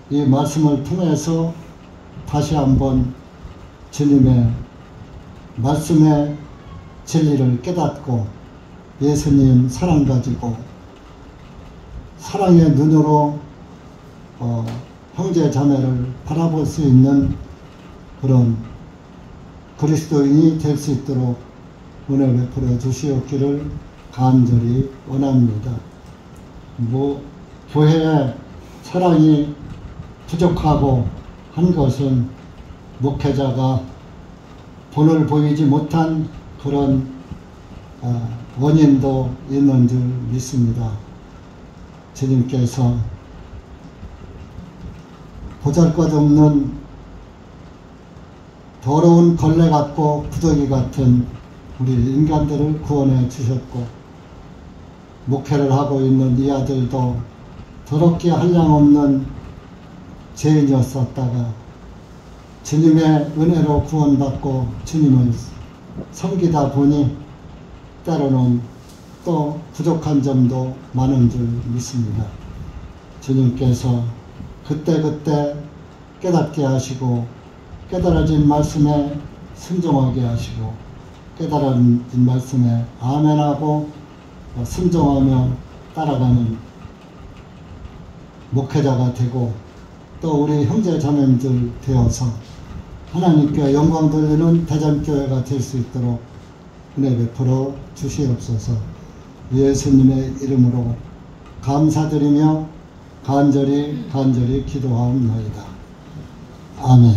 이 말씀을 통해서 다시 한번 주님의 말씀의 진리를 깨닫고 예수님 사랑 가지고 사랑의 눈으로 형제 자매를 바라볼 수 있는 그런 그리스도인이 될 수 있도록 은혜 베풀어 주시옵기를 간절히 원합니다. 교회의 사랑이 부족하고 한 것은 목회자가 본을 보이지 못한 그런 원인도 있는 줄 믿습니다. 주님께서 보잘것없는 더러운 걸레 같고 구더기 같은 우리 인간들을 구원해 주셨고, 목회를 하고 있는 이 아들도 더럽게 한량없는 죄인이었었다가 주님의 은혜로 구원받고 주님을 섬기다 보니 때로는 또 부족한 점도 많은 줄 믿습니다. 주님께서 그때그때 깨닫게 하시고 깨달아진 말씀에 순종하게 하시고 깨달아진 말씀에 아멘하고 순종하며 따라가는 목회자가 되고 또 우리 형제 자매들 되어서 하나님께 영광 돌리는 대전교회가 될 수 있도록 은혜 베풀어 주시옵소서. 예수님의 이름으로 감사드리며 간절히 기도하옵나이다. 아멘.